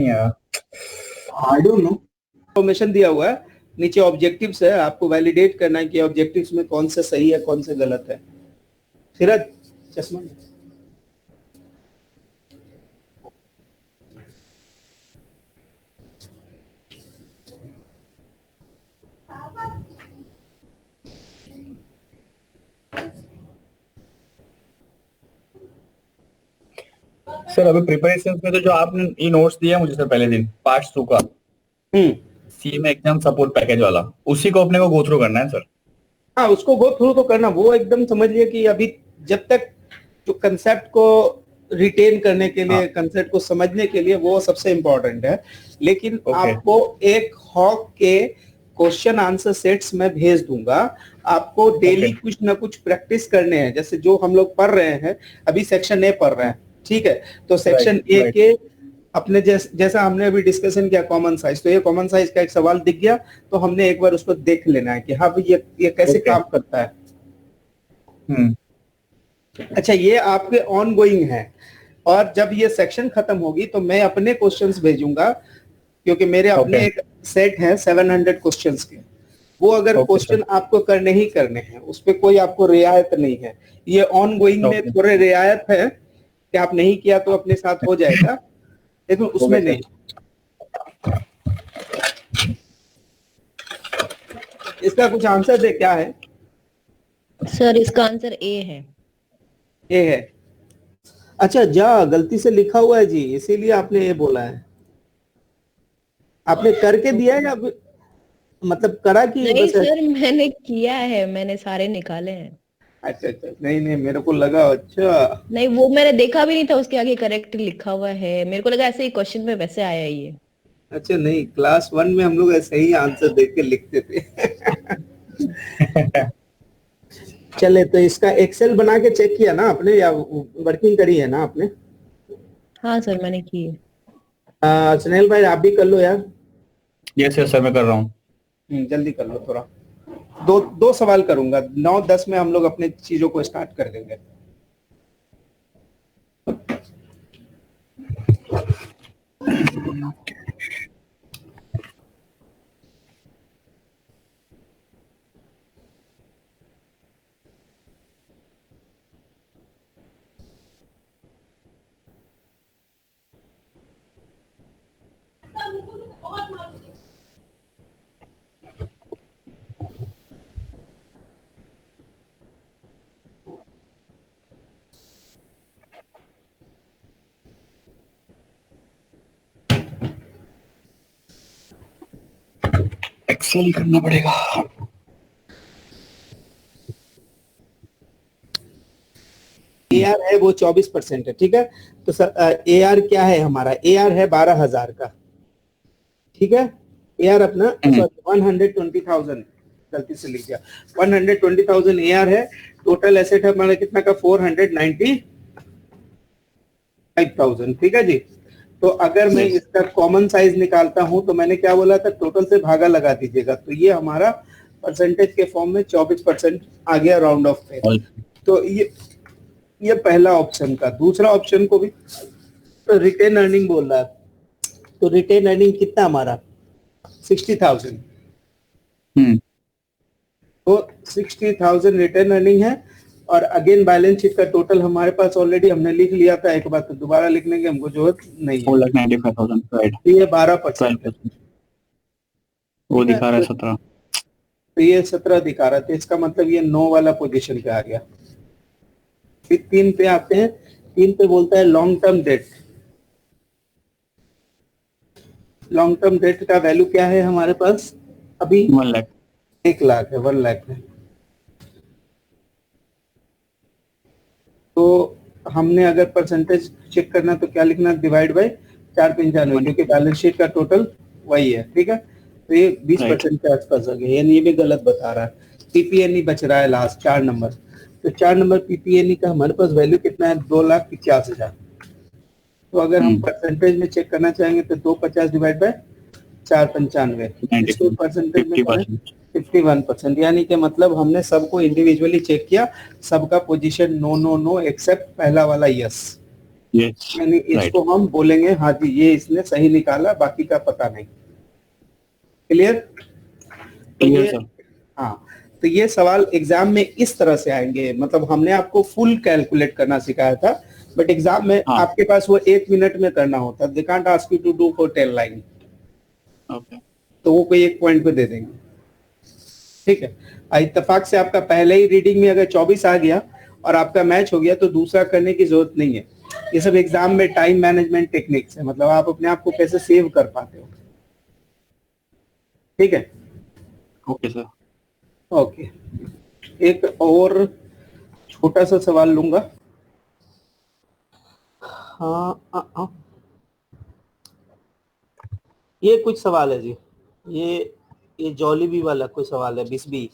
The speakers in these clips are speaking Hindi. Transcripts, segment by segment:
आई डोंट नो, इन्फॉर्मेशन दिया हुआ है, नीचे ऑब्जेक्टिव्स है, आपको वैलिडेट करना है कि ऑब्जेक्टिव्स में कौन सा सही है कौन सा गलत है। सिराज चश्मा सर अभी प्रिपरेशन में तो जो आपने ये नोट्स दिया मुझे सर पहले दिन पार्ट 2 का सीएमए एग्जाम सपोर्ट पैकेज वाला, उसी को अपने को गो थ्रू करना है सर। हाँ, उसको गो थ्रू तो करना, वो एकदम समझिए कि अभी जब तक जो कंसेप्ट को रिटेन करने के लिए, कंसेप्ट को समझने के लिए वो सबसे इम्पोर्टेंट है। लेकिन आपको एक हॉक के क्वेश्चन आंसर सेट्स में भेज दूंगा, आपको डेली कुछ ना कुछ प्रैक्टिस करने हैं। जैसे जो हम लोग पढ़ रहे हैं अभी सेक्शन ए पढ़ रहे हैं, ठीक है, तो सेक्शन ए के अपने जैसा हमने अभी डिस्कशन किया कॉमन साइज, तो ये कॉमन साइज का एक सवाल दिख गया तो हमने एक बार उसको देख लेना है कि हाँ भाई ये कैसे काम करता है। अच्छा, ये आपके ऑन गोइंग है, और जब ये सेक्शन खत्म होगी तो मैं अपने क्वेश्चंस भेजूंगा, क्योंकि मेरे अपने एक सेट है 700 क्वेश्चंस के। वो अगर क्वेश्चन आपको करने ही करने हैं, उस पर कोई आपको रियायत नहीं है। ये ऑन गोइंग में थोड़े रियायत है कि आप नहीं किया तो अपने साथ हो जाएगा, लेकिन उसमें नहीं। इसका कुछ आंसर दे, क्या है सर? इसका आंसर ए है। ए है? अच्छा, जा गलती से लिखा हुआ है जी, इसीलिए आपने ये बोला है। आपने करके दिया है या मतलब करा कि नहीं सर, मैंने किया है, मैंने सारे निकाले हैं। अच्छा अच्छा, नहीं मेरे को लगा, अच्छा नहीं, वो मैंने देखा भी नहीं था, उसके आगे करेक्ट लिखा हुआ है, मेरे को लगा ऐसे ही क्वेश्चन में वैसे आया ये। अच्छा, नहीं, क्लास 1 में हम लोग ऐसे ही आंसर देख के लिखते थे। चले, तो इसका एक्सेल बना के चेक किया ना आपने, या वर्किंग करी है ना आपने? हाँ सर, मैंने की है। सुनील भाई आप भी कर लो यार। यस सर, मैं कर रहा हूँ। जल्दी कर लो थोड़ा, दो सवाल करूंगा, 9-10 में हम लोग अपने चीजों को स्टार्ट कर देंगे। एक्सेल करना पड़ेगा। AR है वो 24% है, ठीक है। तो सर AR क्या है हमारा? AR है 12,000 का, ठीक है। AR अपना 120,000, गलती से लिख दिया, 120,000 AR है। टोटल एसेट है हमारा कितना का? 495,000, ठीक है जी। तो अगर मैं इसका कॉमन साइज निकालता हूं तो मैंने क्या बोला था, टोटल से भागा लगा दीजिएगा, तो ये हमारा परसेंटेज के फॉर्म में 24% आ गया, राउंड ऑफ पे। तो ये पहला ऑप्शन का। दूसरा ऑप्शन को भी तो रिटेन अर्निंग बोल रहा है, तो रिटेन अर्निंग कितना हमारा? 60,000। तो 60,000 रिटेन अर्निंग है। और अगेन बैलेंस शीट का टोटल हमारे पास ऑलरेडी हमने लिख लिया था एक बार, तो दोबारा लिखने की हमको जरूरत नहीं है। 4,95,000, राइट। ये 12%, वो दिखा रहा है 17। तो ये 17 दिखा रहा था, इसका मतलब ये 9 वाला पोजीशन पे आ गया। फिर 3 पे आते हैं। 3 पे बोलता है long term debt. Long term debt का वैल्यू क्या है हमारे पास अभी? 1 लाख। 1 लाख है, 1 लाख है। तो हमने अगर परसेंटेज चेक करना तो क्या लिखना? डिवाइड बाय 495, क्योंकि बैलेंस शीट का टोटल वही है, ठीक है। तो ये 20% के आसपास आ गया, यानी ये भी गलत बता रहा है। पीपीएनई बच रहा है लास्ट 4 नंबर, तो 4 नंबर पीपीएनई का हमारे पास वैल्यू कितना है? 2,50,000। तो अगर हम परसेंटेज में चेक करना चाहेंगे तो 250 डिवाइड बाय 495, इसको परसेंटेज में 51%, यानी कि मतलब हमने सबको इंडिविजुअली चेक किया, सबका position no no no except पहला वाला यस। Yes, यानी right. इसको हम बोलेंगे हाँ जी ये इसने सही निकाला, बाकी का पता नहीं। क्लियर? तो Clear, ये sir. हाँ, तो ये सवाल एग्जाम में इस तरह से आएंगे। मतलब हमने आपको फुल कैलकुलेट करना सिखाया था, बट एग्जाम में हाँ. आपके पास वो 1 मिनट में करना होता है। They can't ask you to do for 10 line, Okay. तो वो कोई एक पॉइंट पे दे देंगे। ठीक है, इत्तेफाक से आपका पहले ही रीडिंग में अगर 24 आ गया और आपका मैच हो गया तो दूसरा करने की जरूरत नहीं है। ये सब एग्जाम में टाइम मैनेजमेंट टेक्निक्स है, मतलब आप अपने आप को कैसे सेव कर पाते हो। ठीक है, Okay, sir. ओके। एक और छोटा सा सवाल लूंगा। हाँ, ये कुछ सवाल है जी, ये जॉलीबी वाला कोई सवाल है, बिस्बी।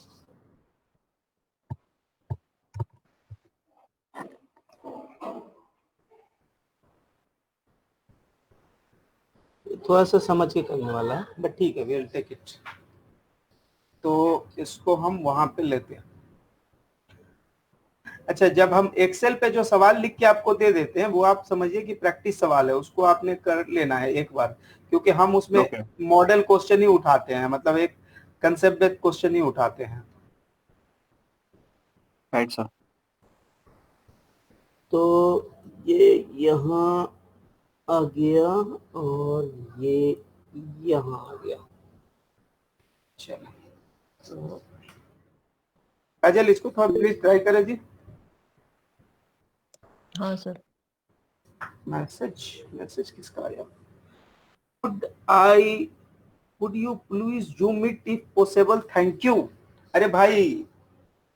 थोड़ा सा समझ के करने वाला है, बट ठीक है, वी विल टेक इट। तो इसको हम वहां पे लेते हैं। अच्छा, जब हम एक्सेल पे जो सवाल लिख के आपको दे देते हैं वो आप समझिए कि प्रैक्टिस सवाल है, उसको आपने कर लेना है एक बार, क्योंकि हम उसमें Okay. मॉडल क्वेश्चन ही उठाते हैं, मतलब एक कंसेप्ट बेस्ड क्वेश्चन ही उठाते हैं। Right, sir. तो ये यहाँ आ गया और ये यहाँ आ गया। चलो, तो अजल इसको थोड़ा प्लीज ट्राई करें जी। हाँ सर। मैसेज किसका आया? Would you please zoom it if possible? Thank you। अरे भाई,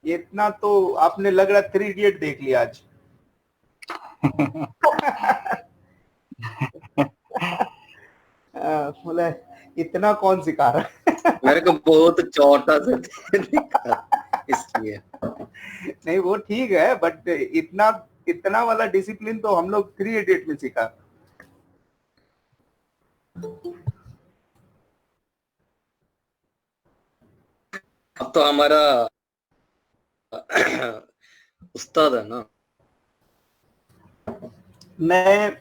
ये इतना तो आपने लग रहा 3 इडियट देख लिया आज। बोला इतना कौन सिखा रहा है? मेरे को बहुत छोटा सा दिखा इसलिए। नहीं वो ठीक है, बट इतना वाला डिसिप्लिन तो हम लोग 3 इडियट में सीखा। अब तो हमारा उस्ताद है ना। मैं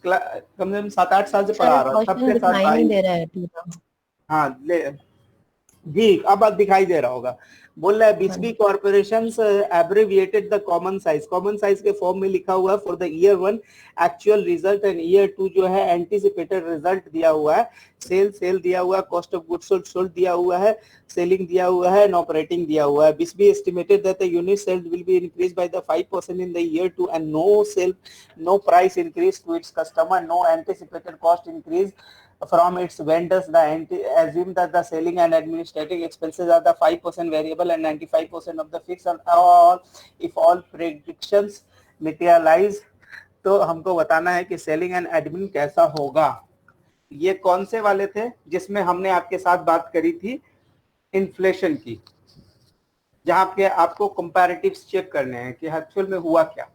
कम से कम 7-8 साल से पढ़ा रहा हूँ, सबके साथ दिखाई नहीं दे रहा है पूरा। हाँ ले जी, अब दिखाई दे रहा होगा। बोल रहा है Bisbee corporations abbreviated the common size के फॉर्म में लिखा हुआ है for the year 1 actual result and year 2 जो है एंटीसिपेटेड रिजल्ट दिया हुआ है, सेल दिया हुआ है, कॉस्ट ऑफ गुड्स सोल्ड दिया हुआ है, सेलिंग दिया हुआ है एंड ऑपरेटिंग दिया हुआ है। Bisbee estimated that the unit sold will be increase by the 5% in the year 2 and no price increase to its customer, no anticipated cost increase from its vendors. Assume that the selling and administrative expenses are the 5% variable and 95% of the fixed, and all if all predictions materialize। तो हमको बताना है कि सेलिंग एंड एडमिन कैसा होगा। ये कौन से वाले थे जिसमें हमने आपके साथ बात करी थी इन्फ्लेशन की, जहां पे आपको कंपैरेटिव्स चेक करने हैं कि एक्चुअल में हुआ क्या।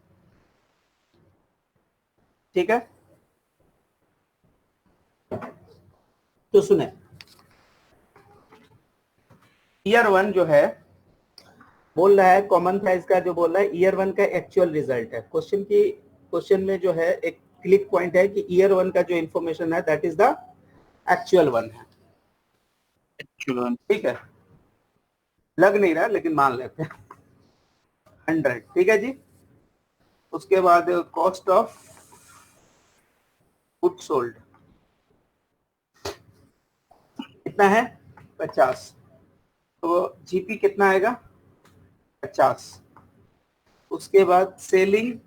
ठीक है, तो सुने, ईयर 1 जो है बोल रहा है कॉमन प्राइस का, जो बोल रहा है ईयर 1 का एक्चुअल रिजल्ट है। क्वेश्चन में जो है एक क्लिक पॉइंट है कि ईयर 1 का जो इंफॉर्मेशन है that is the actual one है। ठीक है, लग नहीं रहा लेकिन मान लेते हैं 100। ठीक है जी, उसके बाद कॉस्ट ऑफ गुड सोल्ड कितना है 50, तो जीपी कितना आएगा 50। उसके बाद सेलिंग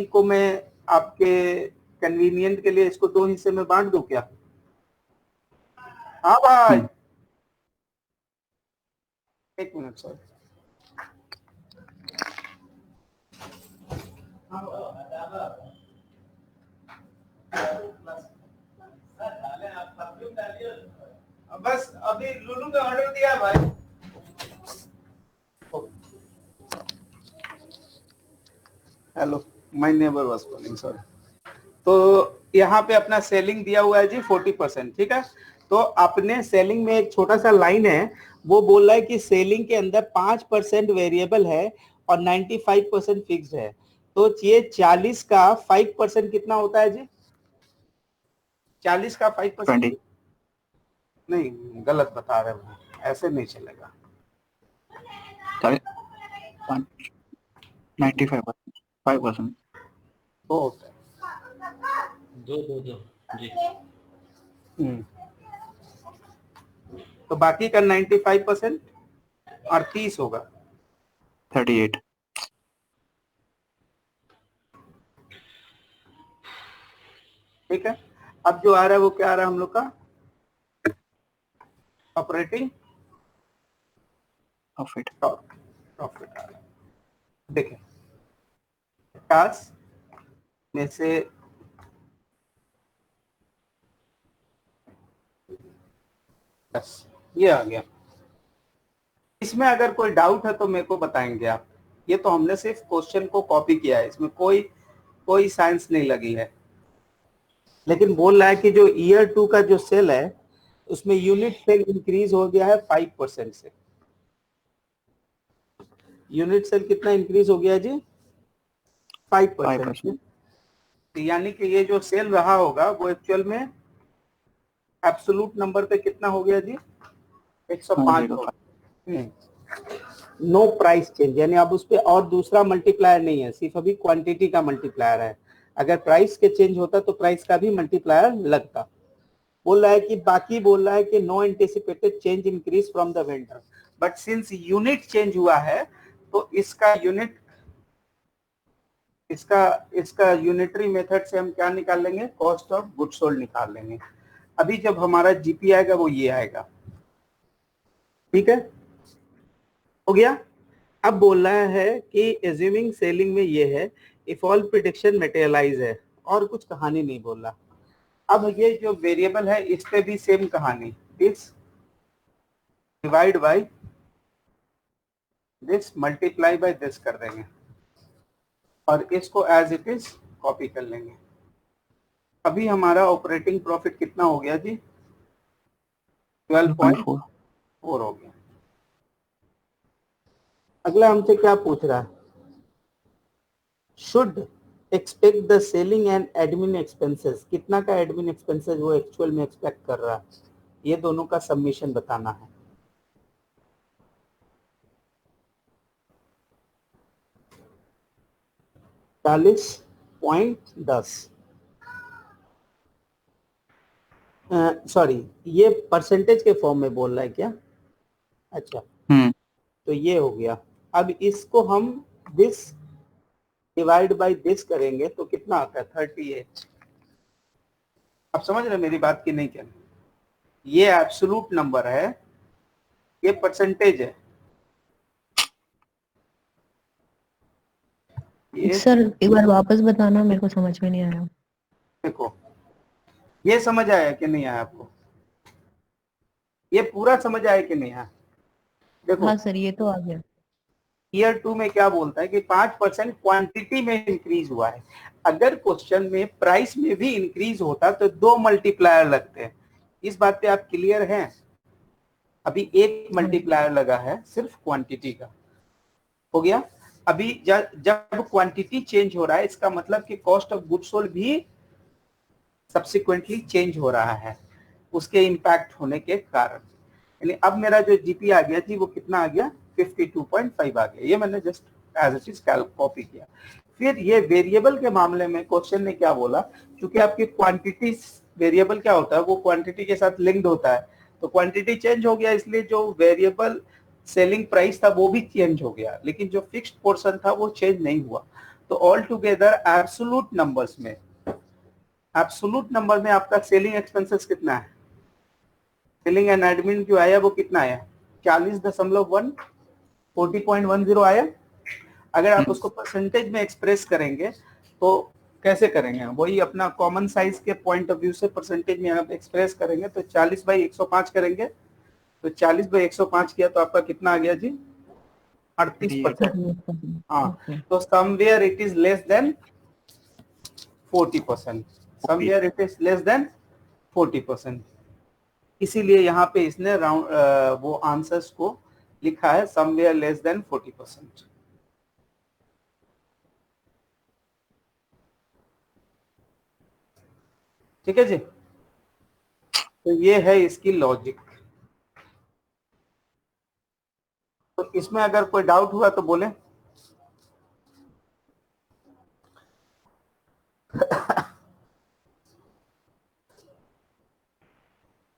को मैं आपके कन्वीनियंट के लिए इसको 2 हिस्से में बांट दूं क्या? हाँ भाई, एक मिनट सर। बस अभी लुलू का ऑर्डर दिया भाई। Hello, my neighbour was calling, sorry. तो यहाँ पे अपना सेलिंग दिया हुआ है जी 40%। ठीक है, तो अपने सेलिंग में एक छोटा सा लाइन है, वो बोल रहा है कि सेलिंग के अंदर 5% वेरिएबल है और 95% फिक्स्ड है। सोचिए 40 का 5% कितना होता है जी? 40 का 5% 20। नहीं, गलत बता रहे हो, ऐसे नहीं चलेगा। 95%, 5%। वो होता है दो जी। तो बाकी का 95% और 30 होगा 38। ठीक है। अब जो आ रहा है वो क्या आ रहा है हम लोग का? Operating profit. प्रॉफिट आ रहा है। देखिए 50 में से बस ये आ गया। इसमें अगर कोई डाउट है तो मेरे को बताएंगे आप। ये तो हमने सिर्फ क्वेश्चन को कॉपी किया है, इसमें कोई साइंस नहीं लगी है। लेकिन बोल रहा है कि जो ईयर 2 का जो सेल है उसमें यूनिट सेल इंक्रीज हो गया है 5% से। यूनिट सेल कितना इंक्रीज हो गया है जी? 5% से। तो यानी कि ये जो सेल रहा होगा वो एक्चुअल में एब्सोल्यूट नंबर पे कितना हो गया जी? 105 हो। नो प्राइस चेंज, यानी अब उस पे और दूसरा मल्टीप्लायर नहीं है, सिर्फ अभी क्वांटिटी का मल्टीप्लायर है। अगर प्राइस के चेंज होता तो प्राइस का भी मल्टीप्लायर लगता। बोल रहा है कि बाकी बोल रहा है कि no anticipated change increase from the vendor, but since unit change हुआ है तो इसका यूनिटरी मेथड से हम क्या निकाल लेंगे? कॉस्ट ऑफ गुड्स सोल्ड निकाल लेंगे। अभी जब हमारा जीपी आएगा वो ये आएगा। ठीक है, हो गया। अब बोल रहा है कि एज्यूमिंग सेलिंग में ये है इफ ऑल प्रिडिक्शन मटेरियलाइज है, और कुछ कहानी नहीं बोल रहा। अब ये जो वेरिएबल है इस पे भी सेम कहानी, this divide by this multiply by this कर देंगे और इसको एज इट इज कॉपी कर लेंगे। अभी हमारा ऑपरेटिंग प्रॉफिट कितना हो गया जी? 12.4 हो गया। अगला हमसे क्या पूछ रहा है? Should expect the selling and admin expenses, कितना का एडमिन एक्सपेंसेस वो एक्चुअल में एक्सपेक्ट कर रहा है, ये दोनों का सबमिशन बताना है। $40.10 सॉरी, ये परसेंटेज के फॉर्म में बोल रहा है क्या? अच्छा, तो ये हो गया। अब इसको हम दिस डिवाइड बाय दिस करेंगे तो कितना आता है? 38। आप समझ रहे मेरी बात की नहीं? क्या ये एब्सोल्यूट नंबर है, ये परसेंटेज है। ये सर एक बार वापस बताना, मेरे को समझ में नहीं आया। देखो, ये समझ आया कि नहीं आया आपको? ये पूरा समझ आया कि नहीं आया? देखो हाँ सर, ये तो आ गया। ईयर 2 में क्या बोलता है कि 5% क्वांटिटी में इंक्रीज हुआ है। अगर क्वेश्चन में प्राइस में भी इंक्रीज होता तो 2 मल्टीप्लायर लगते हैं। इस बात पे आप क्लियर हैं? अभी एक मल्टीप्लायर लगा है सिर्फ क्वांटिटी का, हो गया। अभी जब क्वांटिटी चेंज हो रहा है इसका मतलब कि कॉस्ट ऑफ गुड्स सोल्ड भी सब्सिक्वेंटली चेंज हो रहा है उसके इंपैक्ट होने के कारण। यानी अब मेरा जो जीपी आ गया जी वो कितना आ गया? 52.5 आ गया। ये मैंने just as it is copy किया। फिर ये वेरिएबल के मामले में क्वेश्चन ने क्या बोला, क्योंकि आपकी क्वांटिटी, वेरिएबल क्या होता है, वो क्वांटिटी के साथ लिंक्ड होता है, तो क्वांटिटी चेंज हो गया इसलिए जो वेरिएबल सेलिंग प्राइस था वो भी चेंज हो गया, लेकिन जो फिक्स्ड पोर्शन था वो चेंज नहीं हुआ। तो ऑल टुगेदर एब्सोल्यूट नंबर में आपका सेलिंग एक्सपेंसेस कितना है? सेलिंग एंड एडमिन जो आया वो कितना आया? 40.1, 40.10 आया। अगर आप उसको परसेंटेज में एक्सप्रेस करेंगे तो कैसे करेंगे? वही अपना कॉमन साइज के पॉइंट ऑफ व्यू से परसेंटेज में आप एक्सप्रेस करेंगे तो 40/105 करेंगे। तो 40/105 किया तो आपका कितना आ गया जी? 38%। हाँ, तो somewhere it is less than 40%, somewhere it is less than 40%। इसीलिए यहाँ पे इसने राउंड वो आंसर्स को लिखा है समवेयर लेस देन 40%। ठीक है जी। तो ये है इसकी लॉजिक। तो इसमें अगर कोई डाउट हुआ तो बोले।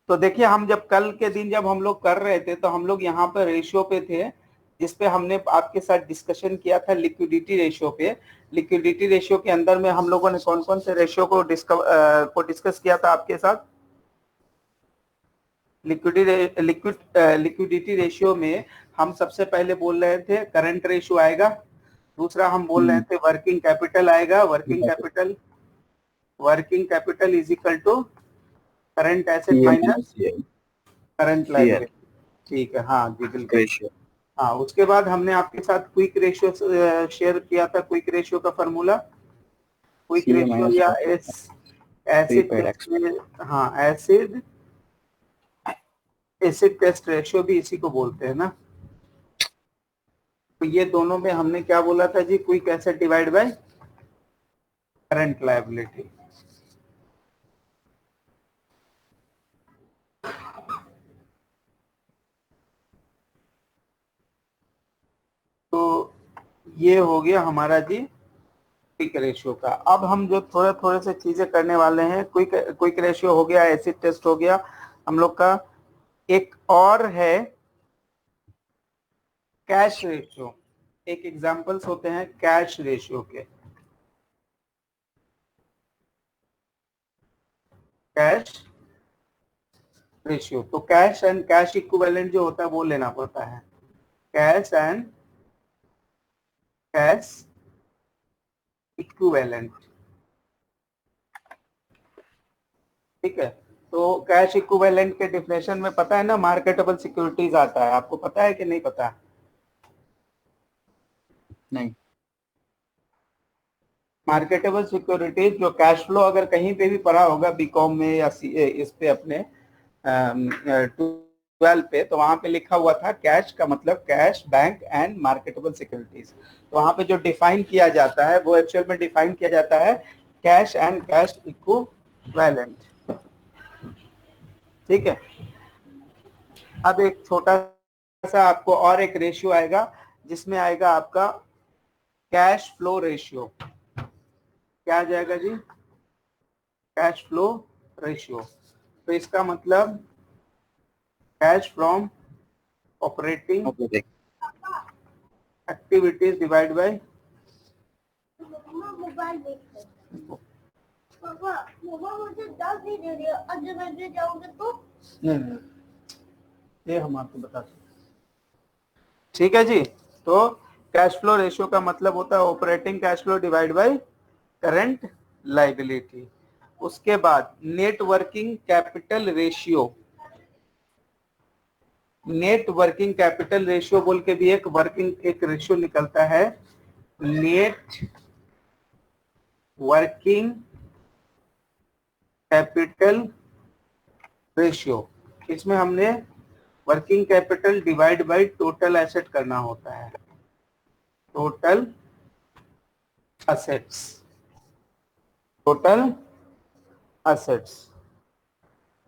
तो देखिए, हम जब कल के दिन जब हम लोग कर रहे थे तो हम लोग यहाँ पर रेशियो पे थे, जिसपे हमने आपके साथ डिस्कशन किया था लिक्विडिटी रेशियो पे। लिक्विडिटी रेशियो के अंदर में हम लोगों ने कौन कौन से रेशियो को डिस्कस किया था आपके साथ। लिक्विडिटी रेशियो में हम सबसे पहले बोल रहे थे करंट रेशियो आएगा। दूसरा हम बोल रहे थे वर्किंग कैपिटल आएगा। Working capital is equal to current asset minus current liability. ठीक है, हाँ जी बिल्कुल। हाँ, उसके बाद हमने आपके साथ क्विक रेशियो शेयर किया था। क्विक रेशियो का फॉर्मूला, क्विक रेशियो या एसिड टेस्ट रेशियो भी इसी को बोलते हैं ना। तो ये दोनों में हमने क्या बोला था जी, quick asset divide by current liability. तो ये हो गया हमारा जी क्विक रेशियो का। अब हम जो थोड़े थोड़े से चीजें करने वाले हैं, क्विक रेशियो हो गया, एसिड टेस्ट हो गया हम लोग का। एक और है कैश रेशियो। एक एग्जांपल्स होते हैं कैश रेशियो के। कैश रेशियो, तो कैश एंड कैश इक्विवेलेंट जो होता है वो लेना पड़ता है। कैश एंड कैश इक्विवेलेंट, ठीक है। तो कैश इक्विवेलेंट के डिफिनेशन में पता है ना, मार्केटेबल सिक्योरिटीज आता है। आपको पता है कि नहीं पता? नहीं। मार्केटेबल सिक्योरिटीज जो कैश फ्लो अगर कहीं पे भी पढ़ा होगा बीकॉम में या इस पे अपने 12 पे, तो वहां पे लिखा हुआ था कैश का मतलब cash, bank and marketable securities. तो वहां पे जो डिफाइन किया जाता है वो एक्चुअल में डिफाइन किया जाता है कैश एंड कैश इक्विवेलेंट, ठीक है। अब एक छोटा सा आपको और एक रेशियो आएगा जिसमें आएगा आपका कैश फ्लो रेशियो। क्या आ जाएगा जी? Cash flow ratio. तो इसका मतलब cash from operating activities divide by मुझे 10 ही दे दिया, अब जब मैं जाऊंगा तो नहीं, ये हम आपको बता सकते, ठीक है जी। तो कैश फ्लो रेशियो का मतलब होता है operating cash flow divide by current liability. उसके बाद net working capital ratio. Net working capital ratio बोल के भी एक रेशियो निकलता है, नेट वर्किंग कैपिटल रेशियो। इसमें हमने working capital divide by total asset करना होता है, टोटल असेट्स, टोटल असेट्स।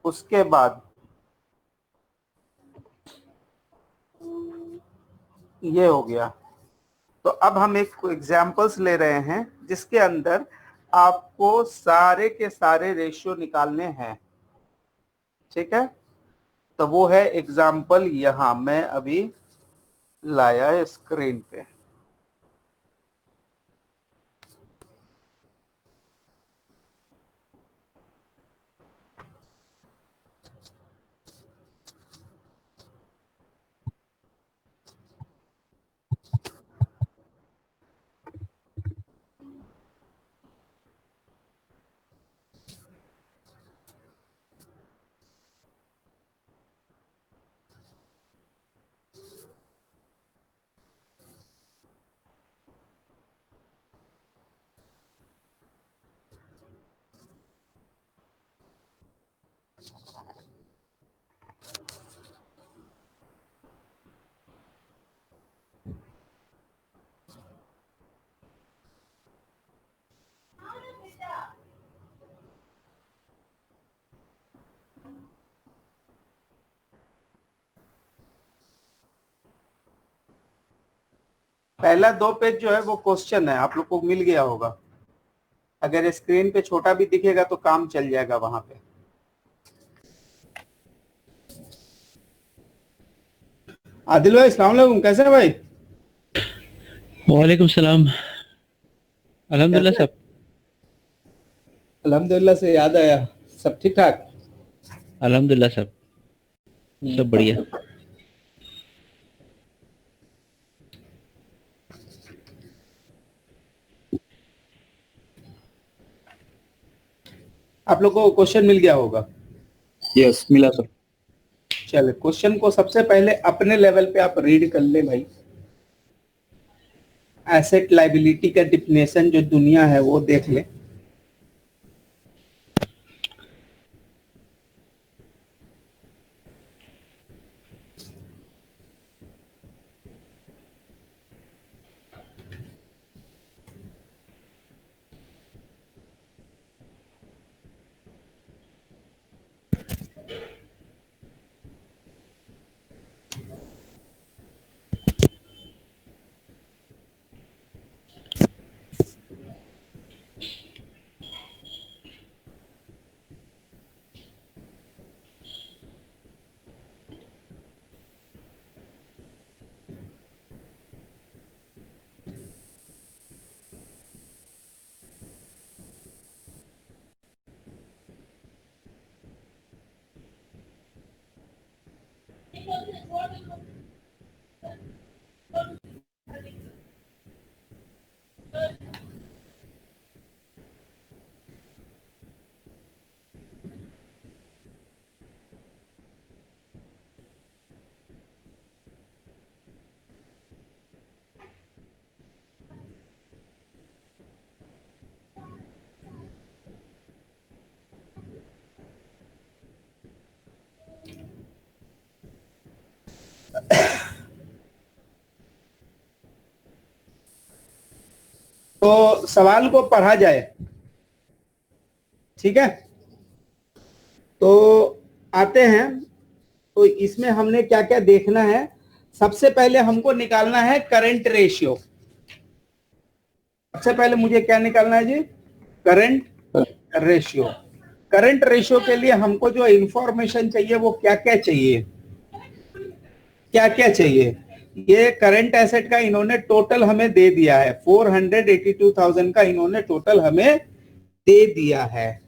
उसके बाद ये हो गया। तो अब हम एक एग्जांपल्स ले रहे हैं जिसके अंदर आपको सारे के सारे रेशियो निकालने हैं, ठीक है। तो वो है एग्जांपल, यहां मैं अभी लाया है स्क्रीन पे। पहला 2 पेज जो है वो क्वेश्चन है, आप लोग को मिल गया होगा। अगर स्क्रीन पे छोटा भी दिखेगा तो काम चल जाएगा वहां पे। आदिल भाई अस्सलाम वालेकुम, कैसे हैं भाई? वालेकुम सलाम। अल्हम्दुलिल्लाह सब। अल्हम्दुलिल्लाह से याद आया, सब ठीक ठाक? अल्हम्दुलिल्लाह सब बढ़िया। आप लोग को क्वेश्चन मिल गया होगा। यस, मिला सर। चलिए क्वेश्चन को सबसे पहले अपने लेवल पे आप रीड कर ले भाई। एसेट लायबिलिटी का डिफिनेशन जो दुनिया है वो देख ले। तो सवाल को पढ़ा जाए, ठीक है? तो आते हैं। तो इसमें हमने क्या क्या देखना है? सबसे पहले हमको निकालना है करंट रेशियो। सबसे पहले मुझे क्या निकालना है जी? Current ratio. करंट रेशियो के लिए हमको जो इंफॉर्मेशन चाहिए वो क्या क्या चाहिए? क्या क्या चाहिए? ये करंट एसेट का इन्होंने टोटल हमें दे दिया है, 482,000 का इन्होंने टोटल हमें दे दिया है।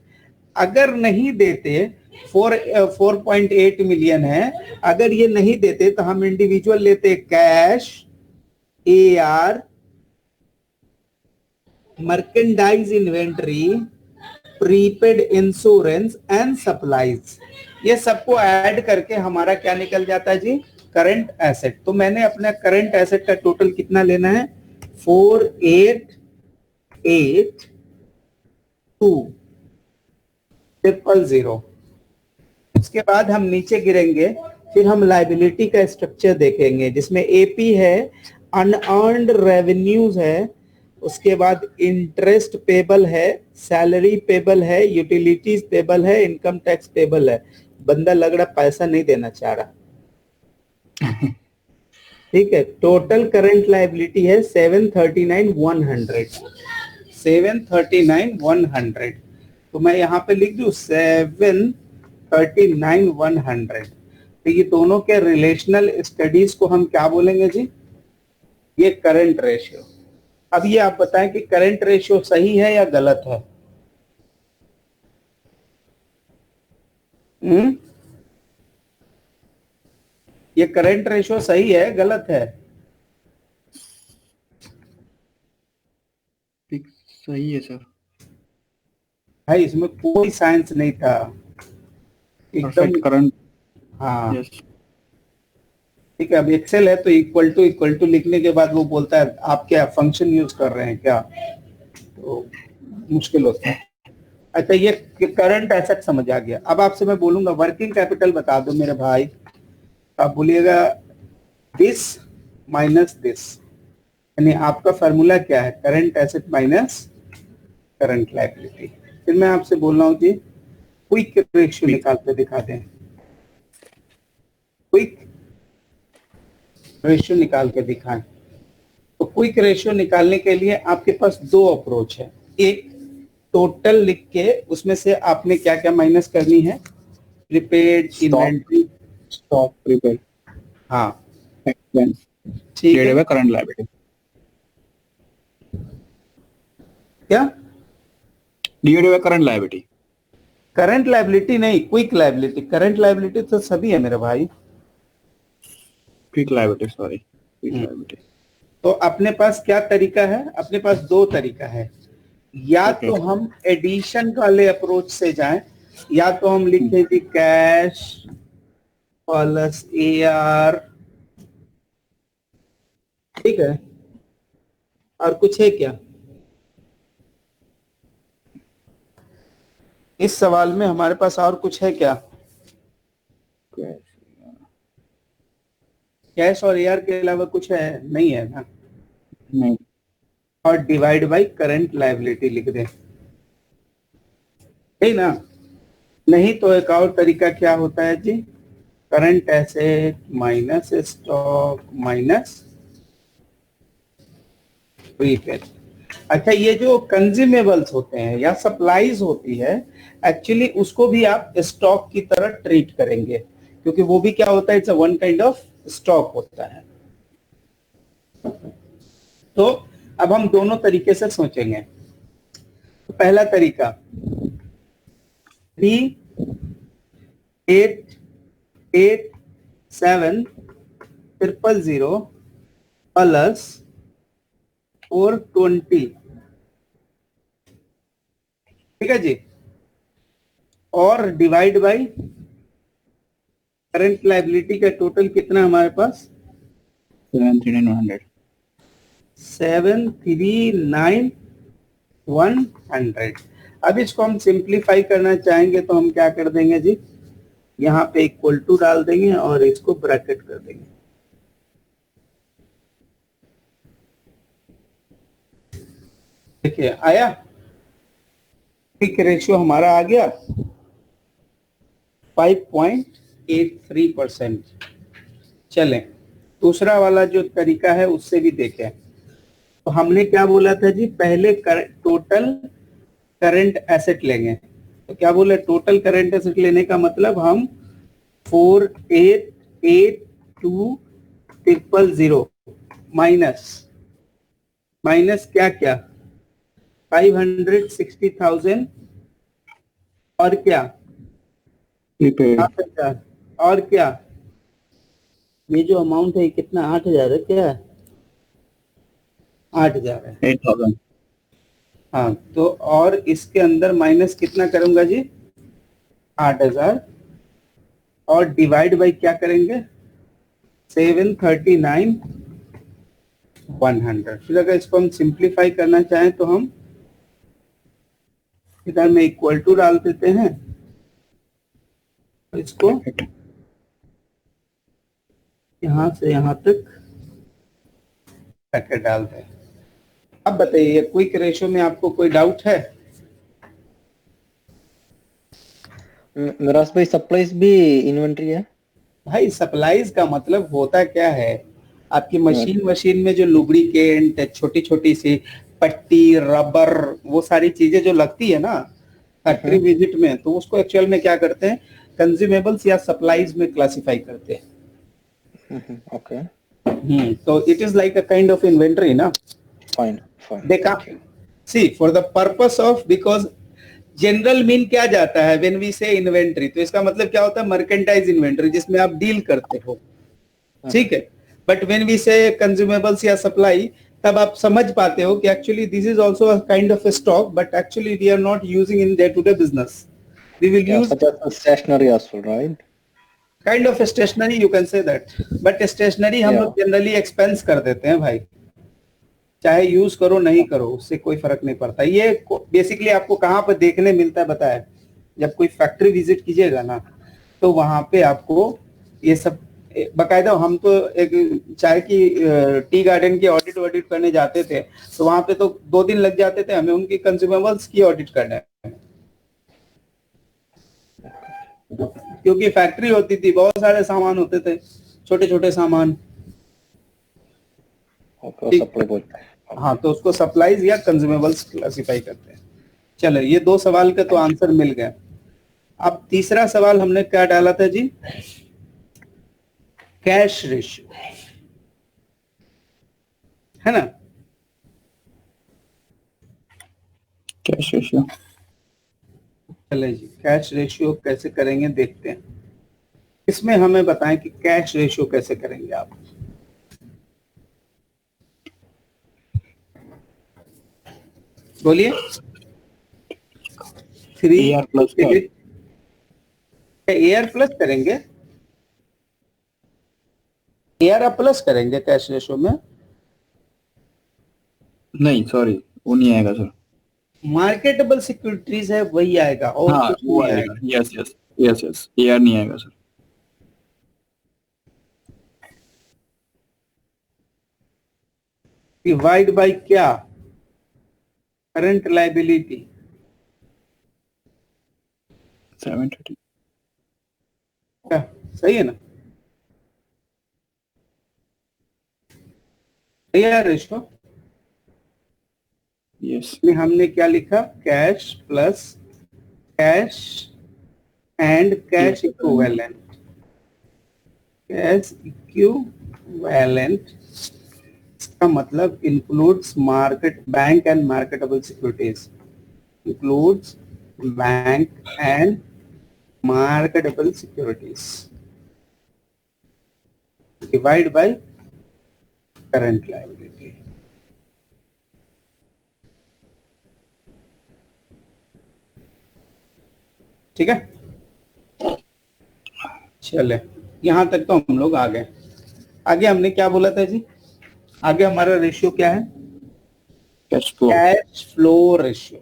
अगर नहीं देते, 4.8 मिलियन है, अगर ये नहीं देते तो हम इंडिविजुअल लेते cash, AR, merchandise inventory, prepaid insurance and supplies. ये सबको ऐड करके हमारा क्या निकल जाता है जी? Current asset. तो मैंने अपना करंट एसेट का टोटल कितना लेना है? 4,882,000। उसके बाद हम नीचे गिरेंगे, फिर हम लायबिलिटी का स्ट्रक्चर देखेंगे जिसमें AP है, अनअर्न्ड रेवेन्यूज है, उसके बाद इंटरेस्ट पेबल है, सैलरी पेबल है, यूटिलिटीज पेबल है, इनकम टैक्स पेबल है। बंदा लग रहा पैसा नहीं देना चाह रहा। ठीक है, टोटल करंट लायबिलिटी है 739,100। 739,100। तो मैं यहाँ पे लिख दूं 739,100। तो ये दोनों के रिलेशनल स्टडीज को हम क्या बोलेंगे जी? ये करंट रेशियो। अब ये आप बताएं कि करंट रेशियो सही है या गलत है? ये करंट रेशियो सही है गलत है? सही है सर। भाई इसमें कोई साइंस नहीं था, एकदम करंट। हाँ यस। ठीक है। अब एक्सेल है तो इक्वल टू लिखने के बाद वो बोलता है आप क्या फंक्शन यूज कर रहे हैं क्या, तो मुश्किल होता है। अच्छा, ये करंट एसेट समझ आ गया। अब आपसे मैं बोलूंगा वर्किंग कैपिटल बता दो मेरे भाई। आप बोलिएगा दिस माइनस दिस, यानी आपका फॉर्मूला क्या है? Current asset minus current liability. फिर मैं आपसे बोल रहा हूँ जी क्विक रेशियो निकाल के दिखा दें। क्विक रेशियो निकाल के दिखाएं। तो क्विक रेशियो निकालने के लिए आपके पास दो अप्रोच है। एक टोटल लिख के उसमें से आपने क्या क्या माइनस करनी है, प्रीपेड, इन्वेंट्री, स्टॉक, प्रीपेड, हाँ एक्सपेंस, ठीक है। Current liability. क्या divided by current liability? Current liability नहीं, क्विक लायबिलिटी। करंट लायबिलिटी तो सभी है मेरे भाई। Quick liability, sorry, quick liability. तो अपने पास क्या तरीका है, अपने पास दो तरीका है। या तो हम एडिशन वाले अप्रोच से जाएं, या तो हम लिखें कि कैश प्लस AR, ठीक है। और कुछ है क्या इस सवाल में? हमारे पास और कुछ है क्या? कैश और AR के अलावा कुछ है? नहीं है ना। नहीं। और डिवाइड बाय करंट लायबिलिटी लिख दें, ठीक ना। नहीं तो एक और तरीका क्या होता है जी, current asset minus stock minus prepaid. अच्छा, ये जो कंज्यूमेबल्स होते हैं या सप्लाईज होती है, एक्चुअली उसको भी आप स्टॉक की तरह ट्रीट करेंगे, क्योंकि वो भी क्या होता है, it's a one kind of stock होता है। तो अब हम दोनों तरीके से सोचेंगे। तो पहला तरीका 3,8,8,7,000 प्लस 420, ठीक है जी। और डिवाइड बाय करंट लायबिलिटी का टोटल कितना हमारे पास, 739,100। 739,100। अब इसको हम सिंप्लीफाई करना चाहेंगे तो हम क्या कर देंगे जी, यहाँ पे इक्वल टू डाल देंगे और इसको ब्रैकेट कर देंगे। देखिए आया, क्विक रेशियो हमारा आ गया 5.83%। चलें दूसरा वाला जो तरीका है उससे भी देखें। तो हमने क्या बोला था जी, पहले टोटल करंट एसेट लेंगे। तो क्या बोले, टोटल करंट एसेट लेने का मतलब हम 4,8,82,000 माइनस क्या क्या 560,000 और क्या प्रीपेड 8,000 और क्या, ये जो अमाउंट है कितना, 8,000 है क्या, 8,000 है। 8,000। हाँ, तो और इसके अंदर माइनस कितना करूंगा जी, 8,000 और डिवाइड बाय क्या करेंगे, 739,100। फिर अगर इसको हम सिंप्लीफाई करना चाहें तो हम इधर में इक्वल टू डाल देते हैं, इसको यहां से यहां तक ब्रैकेट डाल दें। अब बताइए क्विक रेशियो में आपको कोई डाउट है? मेरा भाई सप्लाईज भी इन्वेंट्री है? भाई सप्लाईज का मतलब होता क्या है, आपकी मशीन में जो लुब्रिकेंट, छोटी छोटी सी पट्टी, रबर, वो सारी चीजें जो लगती है ना फैक्ट्री विजिट में, तो उसको एक्चुअल में क्या करते हैं, कंज्यूमेबल्स या सप्लाईज में क्लासिफाई करते हैं। ओके। तो it is like a kind of inventory ना। फाइन। देखा, see for the purpose of, because general mean क्या जाता है व्हेन वी से इन्वेंटरी, तो इसका मतलब क्या होता है, मर्केंटाइज इन्वेंटरी जिसमें आप डील करते हो, ठीक है। But when we say consumables या सप्लाई, तब आप समझ पाते हो कि actually this is also a kind of stock, but actually we are not using in day to day business, we will use stationery also, right? Kind of stationery, you can say that. But stationery हम लोग जनरली एक्सपेंस कर देते हैं भाई, चाहे यूज करो नहीं करो उससे कोई फर्क नहीं पड़ता। ये बेसिकली आपको कहाँ पर देखने मिलता है बताया, जब कोई फैक्ट्री विजिट कीजिएगा ना, तो वहां पे आपको ये सब बकायदा, हम तो एक चाय की टी गार्डन की ऑडिट करने जाते थे, तो वहां पे तो 2 दिन लग जाते थे हमें उनकी कंज्यूमेबल्स की ऑडिट करने में, क्योंकि फैक्ट्री होती थी, बहुत सारे सामान होते थे, छोटे छोटे सामान। ओके, सप्लाई बोलते हैं। हाँ, तो उसको सप्लाईज या कंज्यूमेबल्स क्लासिफाई करते हैं। चलो, ये 2 सवाल के तो आंसर मिल गए। अब तीसरा सवाल हमने क्या डाला था जी? कैश रेशियो, है ना? Cash ratio. चले जी, कैश रेशियो कैसे करेंगे देखते हैं। इसमें हमें बताएं कि कैश रेशियो कैसे करेंगे आप। बोलिए। 3 AR प्लस का। AR प्लस करेंगे? AR आप प्लस करेंगे कैश रेशियो में? नहीं, सॉरी, वो नहीं आएगा सर। मार्केटेबल सिक्योरिटीज है वही आएगा, और हाँ, कुछ वो नहीं आएगा। आएगा। Yes yes yes yes, AR नहीं आएगा सर। डिवाइड बाय क्या? Current liability. 730। क्या सही है ना? AR ratio yes. में हमने क्या लिखा? Cash plus cash and cash equivalent. Cash equivalent इसका मतलब includes market bank and marketable securities. Includes bank and marketable securities divide by current liability. ठीक है, चले यहां तक तो हम लोग आ गए। आगे हमने क्या बोला था जी? आगे हमारा रेशियो क्या है? Cash flow. Cash flow ratio.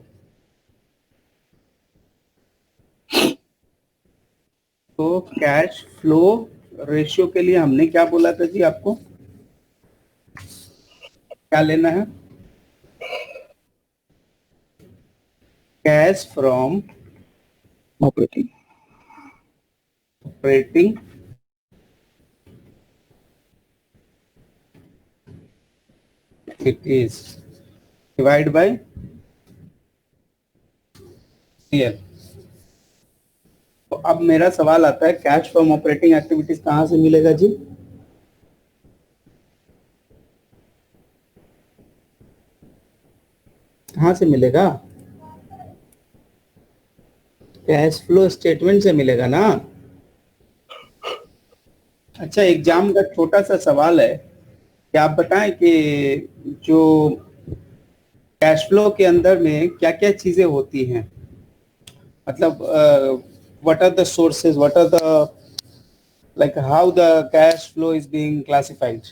तो कैश फ्लो रेशियो के लिए हमने क्या बोला था जी आपको? क्या लेना है? Cash from operating activities divide by CL। तो अब मेरा सवाल आता है, कैश फ्रॉम ऑपरेटिंग एक्टिविटीज कहां से मिलेगा जी? कहां से मिलेगा? कैश फ्लो स्टेटमेंट से मिलेगा ना? अच्छा, एग्जाम का छोटा सा सवाल है कि आप बताएं कि जो कैश फ्लो के अंदर में क्या क्या चीजें होती हैं, मतलब what are the sources, what are the like how the cash flow is being classified,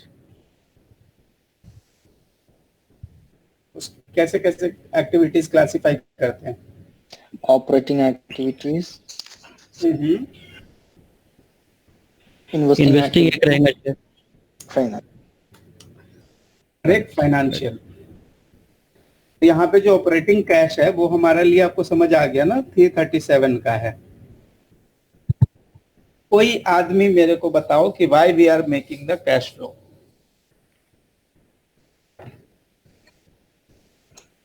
कैसे कैसे एक्टिविटीज क्लासिफाई करते हैं? ऑपरेटिंग एक्टिविटीज, इन्वेस्टिंग एक रहेगा सर। फाइनेंस। Correct, financial. यहाँ पे जो ऑपरेटिंग कैश है वो हमारे लिए आपको समझ आ गया ना, 337 का है। कोई आदमी मेरे को बताओ कि why we are making the cash flow?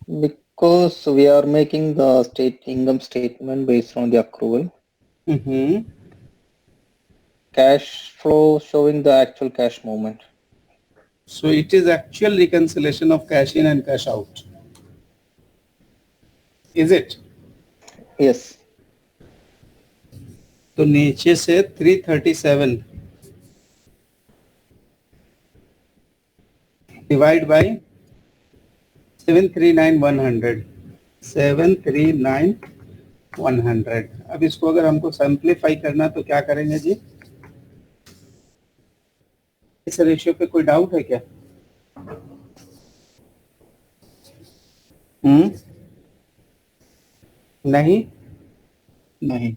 Because we are making the income statement based on the accrual. Cash flow showing the actual cash movement. So it is actual reconciliation of cash in and cash out. Is it? Yes. तो नीचे से 337 डिवाइड बाय 739,100। 739,100। अब इसको अगर हमको सिंप्लीफाई करना तो क्या करेंगे जी? इस रेशियो पे कोई डाउट है क्या? नहीं? नहीं।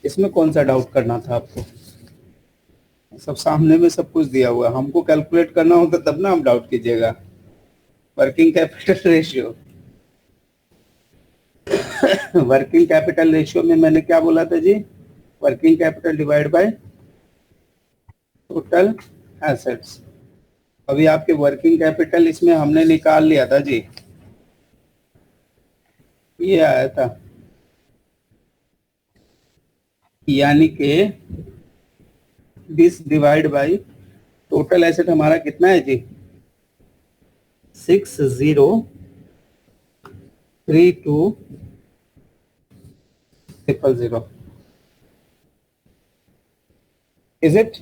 इसमें कौन सा डाउट करना था आपको? सब सामने में सब कुछ दिया हुआ है, हमको कैलकुलेट करना होता तब ना आप डाउट कीजिएगा। Working capital ratio working capital ratio में मैंने क्या बोला था जी? Working capital divide by total assets. अभी आपके वर्किंग कैपिटल इसमें हमने निकाल लिया था जी, ये आया था, यानी कि this divide by total asset हमारा कितना है जी, 60320000, is it?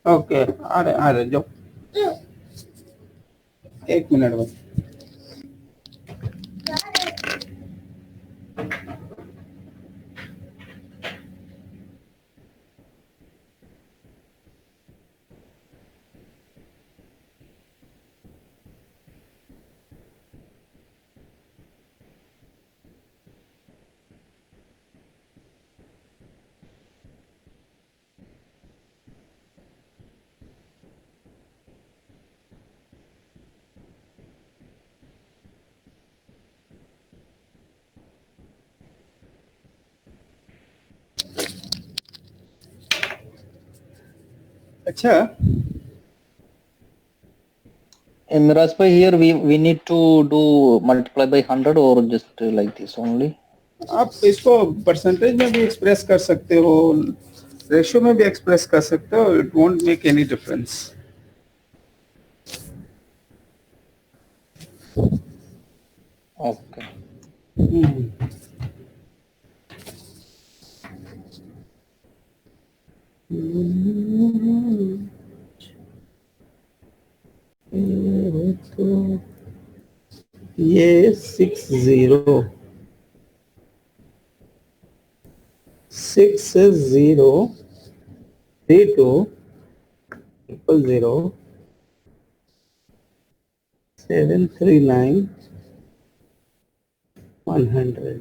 ओके, आ रहे जाओ, एक मिनट बस। अच्छा, Miraj bhai, here we need to do multiply by 100 or just like this only? आप इसको परसेंटेज में भी एक्सप्रेस कर सकते हो, रेशियो में भी एक्सप्रेस कर सकते हो, it won't make any difference. Okay. ये 60 32 000 739 100।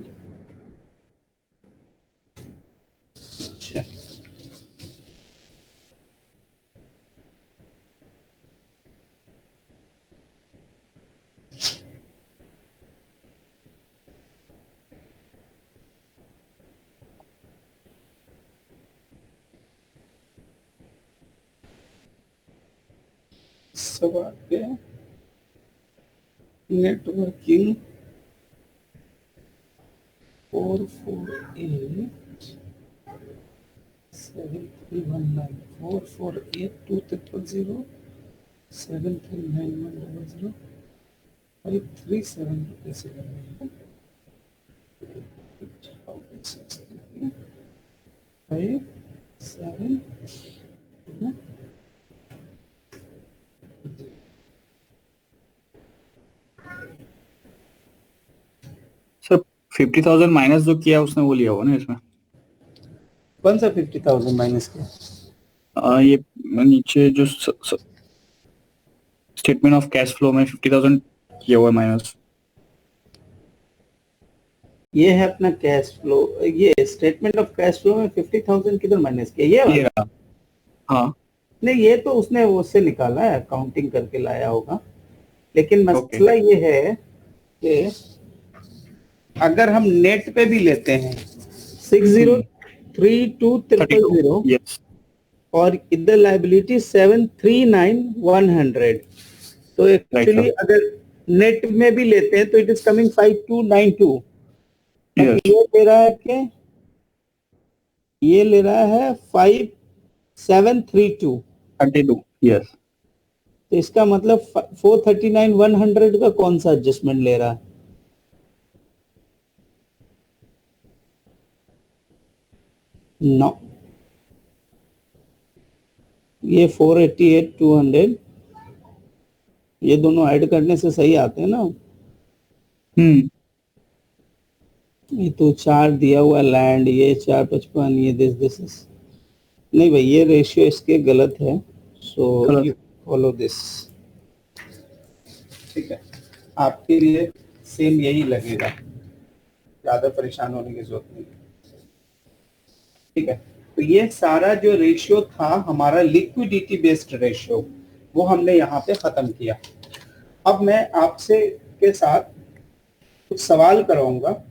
अच्छा, सब आ गया। नेटवर्किंग 448 7319 448 2000 739 537 5 7 सर 50,000 माइनस जो किया उसने वो लिया हुआ ना इसमें। कौन सा 50,000 माइनस किया? ये नीचे जो स्टेटमेंट ऑफ कैश फ्लो में 50,000 किया हुआ है माइनस। ये है अपना कैश फ्लो, ये स्टेटमेंट ऑफ कैश फ्लो में 50,000 किधर माइनस किया? ये रहा। हाँ नहीं, ये तो उसने उससे निकाला है, काउंटिंग करके लाया होगा। लेकिन मसला ये है कि अगर हम नेट पे भी लेते हैं 603200 यस, और इधर लायबिलिटी 739 100, तो एक्चुअली अगर नेट में भी लेते हैं तो इट इज कमिंग 5292। ये ले रहा है कि ये ले रहा है 5732। यस। तो इसका मतलब 439 100 का कौन सा एडजस्टमेंट ले रहा है? नो, ये 488 200, ये दोनों ऐड करने से सही आते हैं ना। ये तो 4 दिया हुआ लैंड, ये 455, ये दिस इज नहीं भाई, ये रेशियो इसके गलत है। सो यू फॉलो दिस, ठीक है? आपके लिए सेम यही लगेगा, ज्यादा परेशान होने की जरूरत नहीं, ठीक है? तो ये सारा जो रेशियो था हमारा लिक्विडिटी बेस्ड रेशियो, वो हमने यहाँ पे खत्म किया। अब मैं आपसे के साथ कुछ सवाल कराऊंगा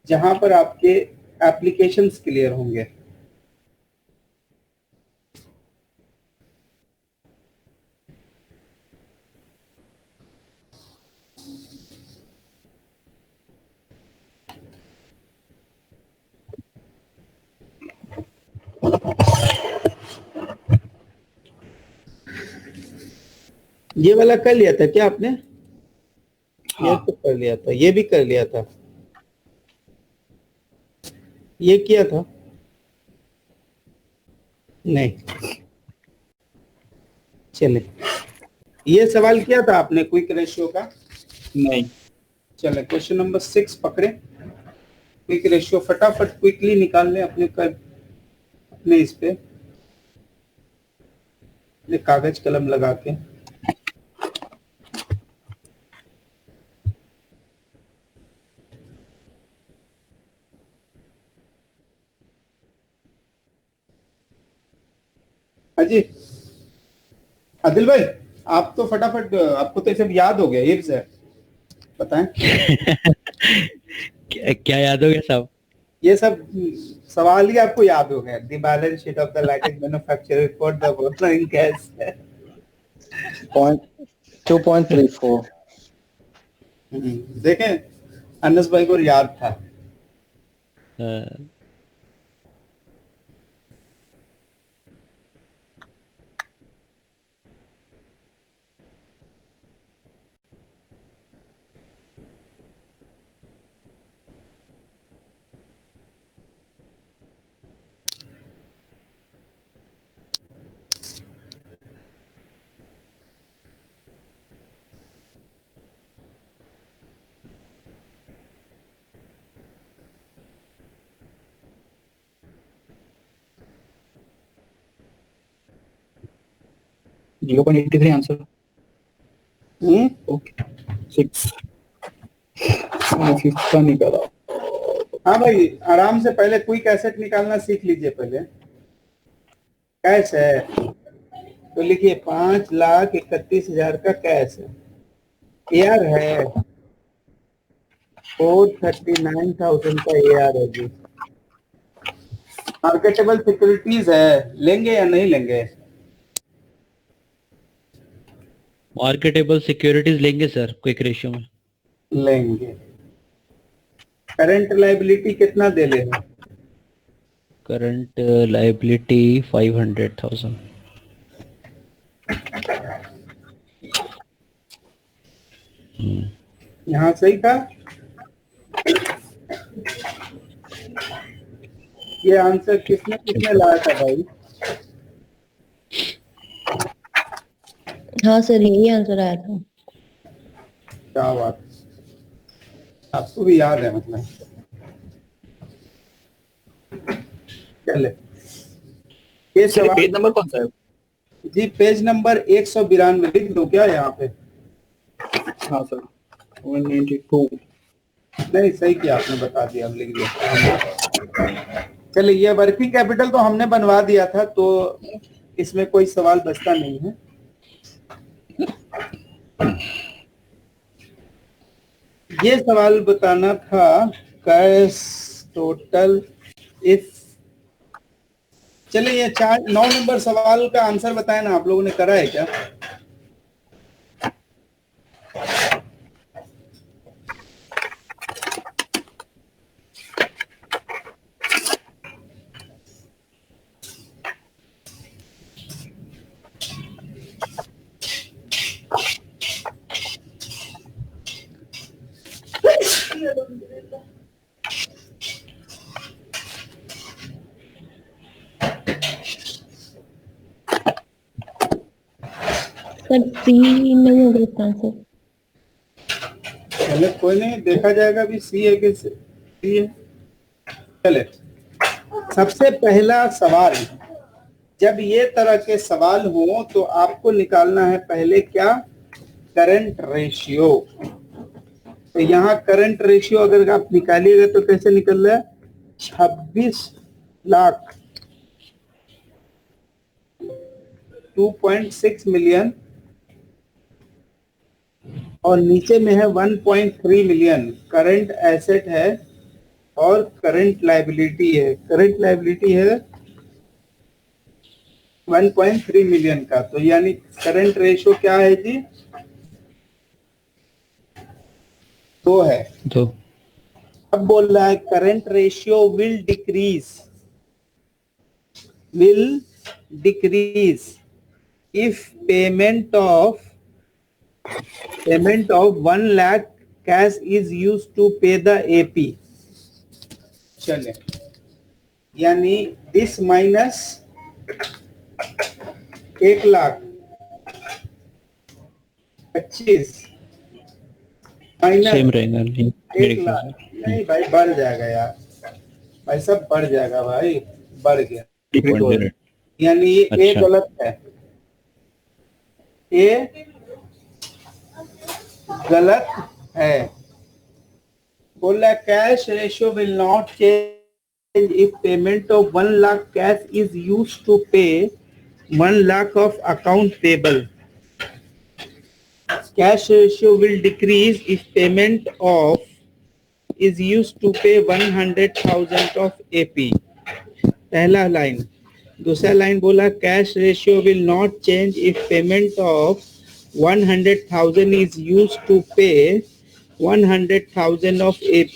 जहां पर आपके एप्लीकेशंस क्लियर होंगे। ये वाला कर लिया था क्या आपने? ये तो कर लिया था, ये भी कर लिया था, ये किया था नहीं? चले, ये सवाल किया था आपने क्विक रेशियो का? नहीं। चले क्वेश्चन नंबर 6 पकड़े। क्विक रेशियो फटाफट क्विकली निकाल लें अपने इस पे कागज कलम लगा के। अजी आदिल भाई, आप तो फटाफट, आपको तो सब याद हो गया, ये से बताएं। क्या याद हो गया साहब? ये सब सवाल ही आपको याद हो गए। The balance sheet of the lighting manufacturer report the following cash है 2.34। देखें, अनस भाई को याद था। Zero 0.83 answer. ओके 6 फिफ्थ का निकाला। हाँ भाई, आराम से पहले क्विक एसेट निकालना सीख लीजिए। पहले कैश है तो लिखिए 5,31,000 का कैश है। एआर है 439,000 का एआर है जी। मार्केटेबल सिक्योरिटीज है, लेंगे या नहीं लेंगे? मार्केटेबल सिक्योरिटीज लेंगे सर क्विक रेशियो में। लेंगे। करंट लायबिलिटी कितना दे ले? Current liability 500,000। यहाँ सही था। ये आंसर किसने लाया था भाई? हाँ सर, यही आंसर आया था। क्या बात, आपको भी याद है मतलब। चले, ये सवाल पेज नंबर कौन सा है जी? पेज नंबर 192 लिख दो क्या यहाँ पे? हाँ सर 192। नहीं, सही किया आपने, बता दिया, अब लिख दिया। चलिए, ये वर्किंग कैपिटल तो हमने बनवा दिया था, तो इसमें कोई सवाल बचता नहीं है। ये सवाल बताना था, कैश टोटल इफ। चलिए, ये 9 नंबर सवाल का आंसर बताएं ना, आप लोगों ने करा है क्या? सर सी नहीं होगा इसका आंसर। चले, कोई नहीं, देखा जाएगा भी सी है कि सी है। चले, सबसे पहला सवाल, जब ये तरह के सवाल हो तो आपको निकालना है पहले क्या? Current ratio. तो यहाँ करंट रेशियो अगर आप निकालिएगा तो कैसे निकल रहा है? 26 लाख 2.6 मिलियन और नीचे में है 1.3 मिलियन। करंट एसेट है और करंट लायबिलिटी है, करंट लायबिलिटी है 1.3 मिलियन का, तो यानी करंट रेशियो क्या है जी? 2 है। तो अब बोल रहा है current ratio will decrease if payment of 1 lakh cash is used to pay the AP। चले, यानी दिस माइनस 1,25,000 माइनस सेम रहेगा नहीं मेरे 1 ख्याल लाख, से। नहीं भाई बढ़ जाएगा यार, भाई सब बढ़ जाएगा भाई, बढ़ गया, डिक्रीज हो रहा है। यानी ये ए अच्छा। गलत है, ये गलत है। बोल रहा cash ratio will not change if payment of 1 lakh cash is used to pay 1 lakh of account payable. Cash ratio will decrease if payment of is used to pay 100,000 of AP। पहला लाइन। दूसरा लाइन बोला cash ratio will not change if payment of 100,000 is used to pay 100,000 of AP।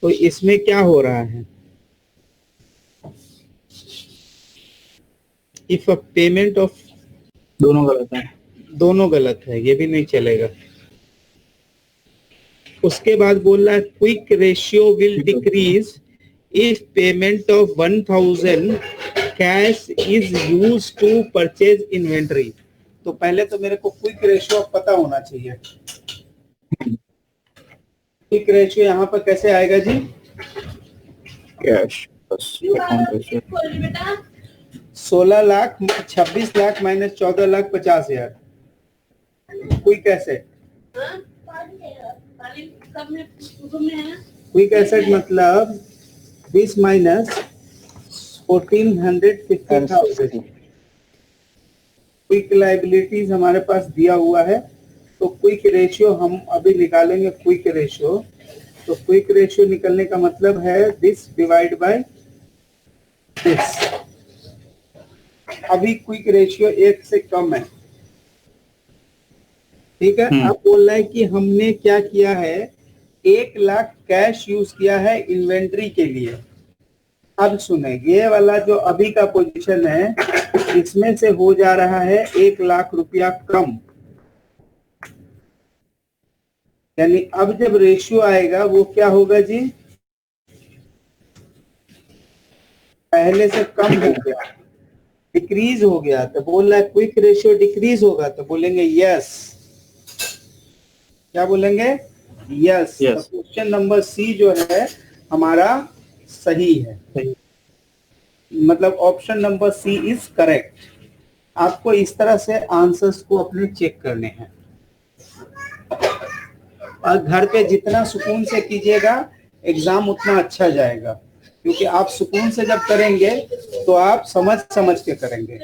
तो इसमें क्या हो रहा है? इफ अ पेमेंट ऑफ, दोनों गलत है। दोनों गलत है, ये भी नहीं चलेगा। उसके बाद बोल रहा है quick ratio will decrease if payment of 1,000 cash is use to purchase inventory. तो पहले तो मेरे को क्विक रेशियो पता होना चाहिए। क्विक रेशियो यहाँ पर कैसे आएगा जी? कैश बस account ratio 16 lakh 26 lakh minus 14 lakh 50,000। Quick asset, quick asset मतलब 20 माइनस 1450,000। क्विक लायबिलिटीज हमारे पास दिया हुआ है, तो क्विक रेशियो हम अभी निकालेंगे। क्विक रेशियो, तो क्विक रेशियो निकलने का मतलब है दिस डिवाइड बाय दिस। अभी क्विक रेशियो 1 से कम है, ठीक है। अब बोल रहा है कि हमने क्या किया है, 1 लाख कैश यूज किया है इन्वेंट्री के लिए। अब सुने, ये वाला जो अभी का पोजीशन है इसमें से हो जा रहा है 1 लाख रुपया कम, यानी अब जब रेशियो आएगा वो क्या होगा जी? पहले से कम हो गया, डिक्रीज हो गया। तो बोल रहा है क्विक रेशियो डिक्रीज होगा, तो बोलेंगे यस। क्या बोलेंगे? यस। क्वेश्चन नंबर सी जो है हमारा सही है, मतलब option number C is correct. आपको इस तरह से आंसर्स को अपने चेक करने हैं, और घर पे जितना सुकून से कीजिएगा एग्जाम उतना अच्छा जाएगा, क्योंकि आप सुकून से जब करेंगे तो आप समझ समझ के करेंगे,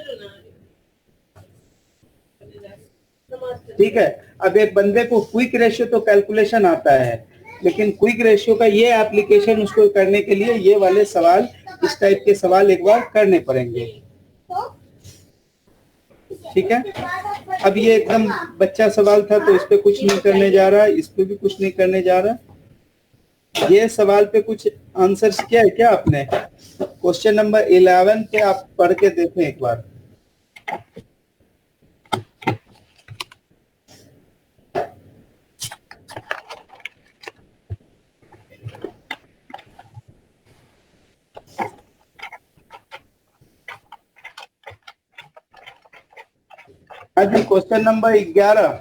ठीक है। अब एक बंदे को क्विक रेशियो तो कैलकुलेशन आता है, लेकिन क्विक रेशियो का ये एप्लीकेशन उसको करने के लिए ये वाले सवाल, इस टाइप के सवाल एक बार करने पड़ेंगे, ठीक है। अब ये एकदम बच्चा सवाल था, तो इस पे कुछ नहीं करने जा रहा, इस पे भी कुछ नहीं करने जा रहा। ये सवाल पे कुछ आंसर्स किया है क्या आपने? क्वेश्चन नंबर 11 पे आप पढ़ के देखें एक बार। आज question number 11,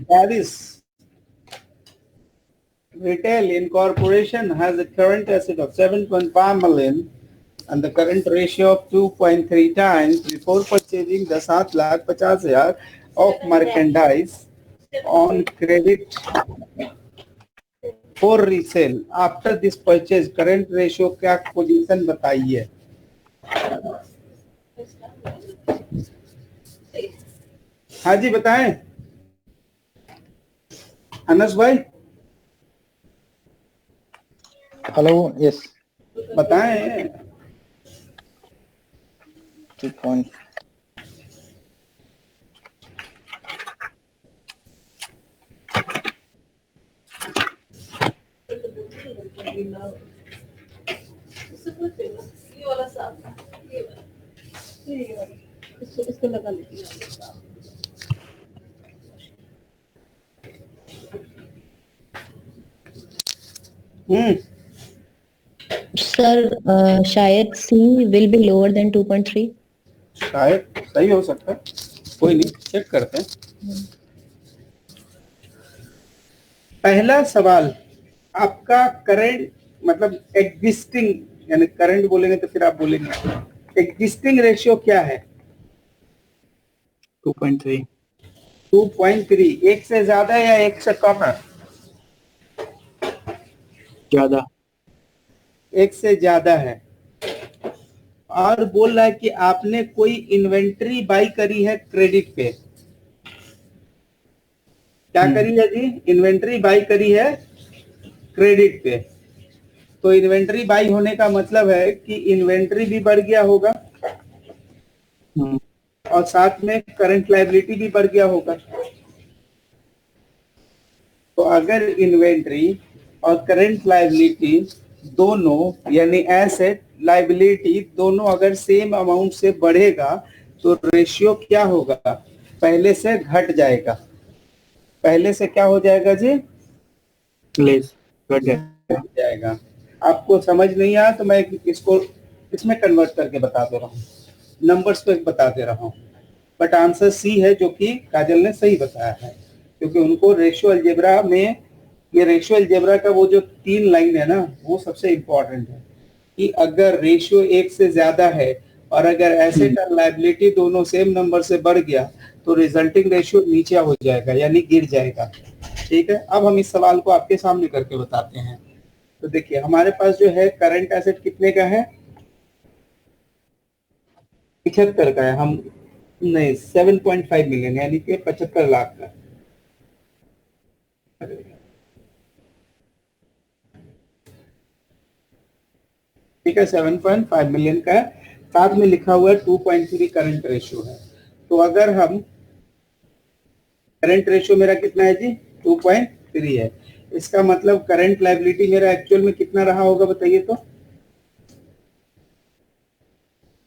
Davis Retail Incorporation has a current asset of 7.5 million and the current ratio of 2.3 times before purchasing the 7,50,000 of merchandise on credit for resale. After this purchase, current ratio क्या पोजीशन बताइए? हाँ जी बताएं अनस भाई। हेलो, यस, बताएं। 2 हम्म सर शायद C will be lower than 2.3. शायद सही हो सकता है, कोई नहीं, चेक करते हैं। पहला सवाल, आपका करंट मतलब एग्जिस्टिंग, यानी करंट बोलेंगे तो फिर आप बोलेंगे एग्जिस्टिंग रेशियो क्या है? 2.3। 2.3। एक से ज्यादा है या एक से कम है? ज्यादा। एक से ज्यादा है। और बोल रहा है कि आपने कोई इन्वेंट्री बाई करी है क्रेडिट पे। क्या करी है जी? इन्वेंट्री बाई करी है क्रेडिट पे। तो इन्वेंट्री बाई होने का मतलब है कि इन्वेंट्री भी बढ़ गया होगा और साथ में करंट लायबिलिटी भी बढ़ गया होगा। तो अगर इन्वेंट्री और करंट लायबिलिटी दोनों यानी एसेट लायबिलिटी दोनों अगर सेम अमाउंट से बढ़ेगा तो रेशियो क्या होगा? पहले से घट जाएगा। पहले से क्या हो जाएगा जी? लेस घट जाएगा। आपको समझ नहीं आया तो मैं इसको इसमें कन्वर्ट करके बता दे रहा हूँ, नंबर्स पे बता दे रहा हूँ। बट आंसर सी है जो कि काजल ने सही बताया है, क्योंकि उनको रेशियो अलजेब्रा में, ये रेशियो अलजेब्रा का वो जो 3 लाइन है ना, वो सबसे इंपॉर्टेंट है कि अगर रेशियो 1 से ज्यादा है और अगर एसेट और लायबिलिटी दोनों सेम नंबर से बढ़ गया तो रिजल्टिंग रेशियो नीचे हो जाएगा यानी गिर जाएगा। ठीक है, अब हम इस सवाल को आपके सामने करके बताते हैं। तो देखिए हमारे पास जो है करंट एसेट कितने का है? 75 का है। हम नहीं, 7.5 मिलियन यानी कि 75 लाख का। ठीक है, 7.5 मिलियन का है। साथ में लिखा हुआ है 2.3 करंट रेशियो है। तो अगर हम करंट रेशियो मेरा कितना है जी? 2.3 है। इसका मतलब करंट लायबिलिटी मेरा एक्चुअल में कितना रहा होगा बताइए तो?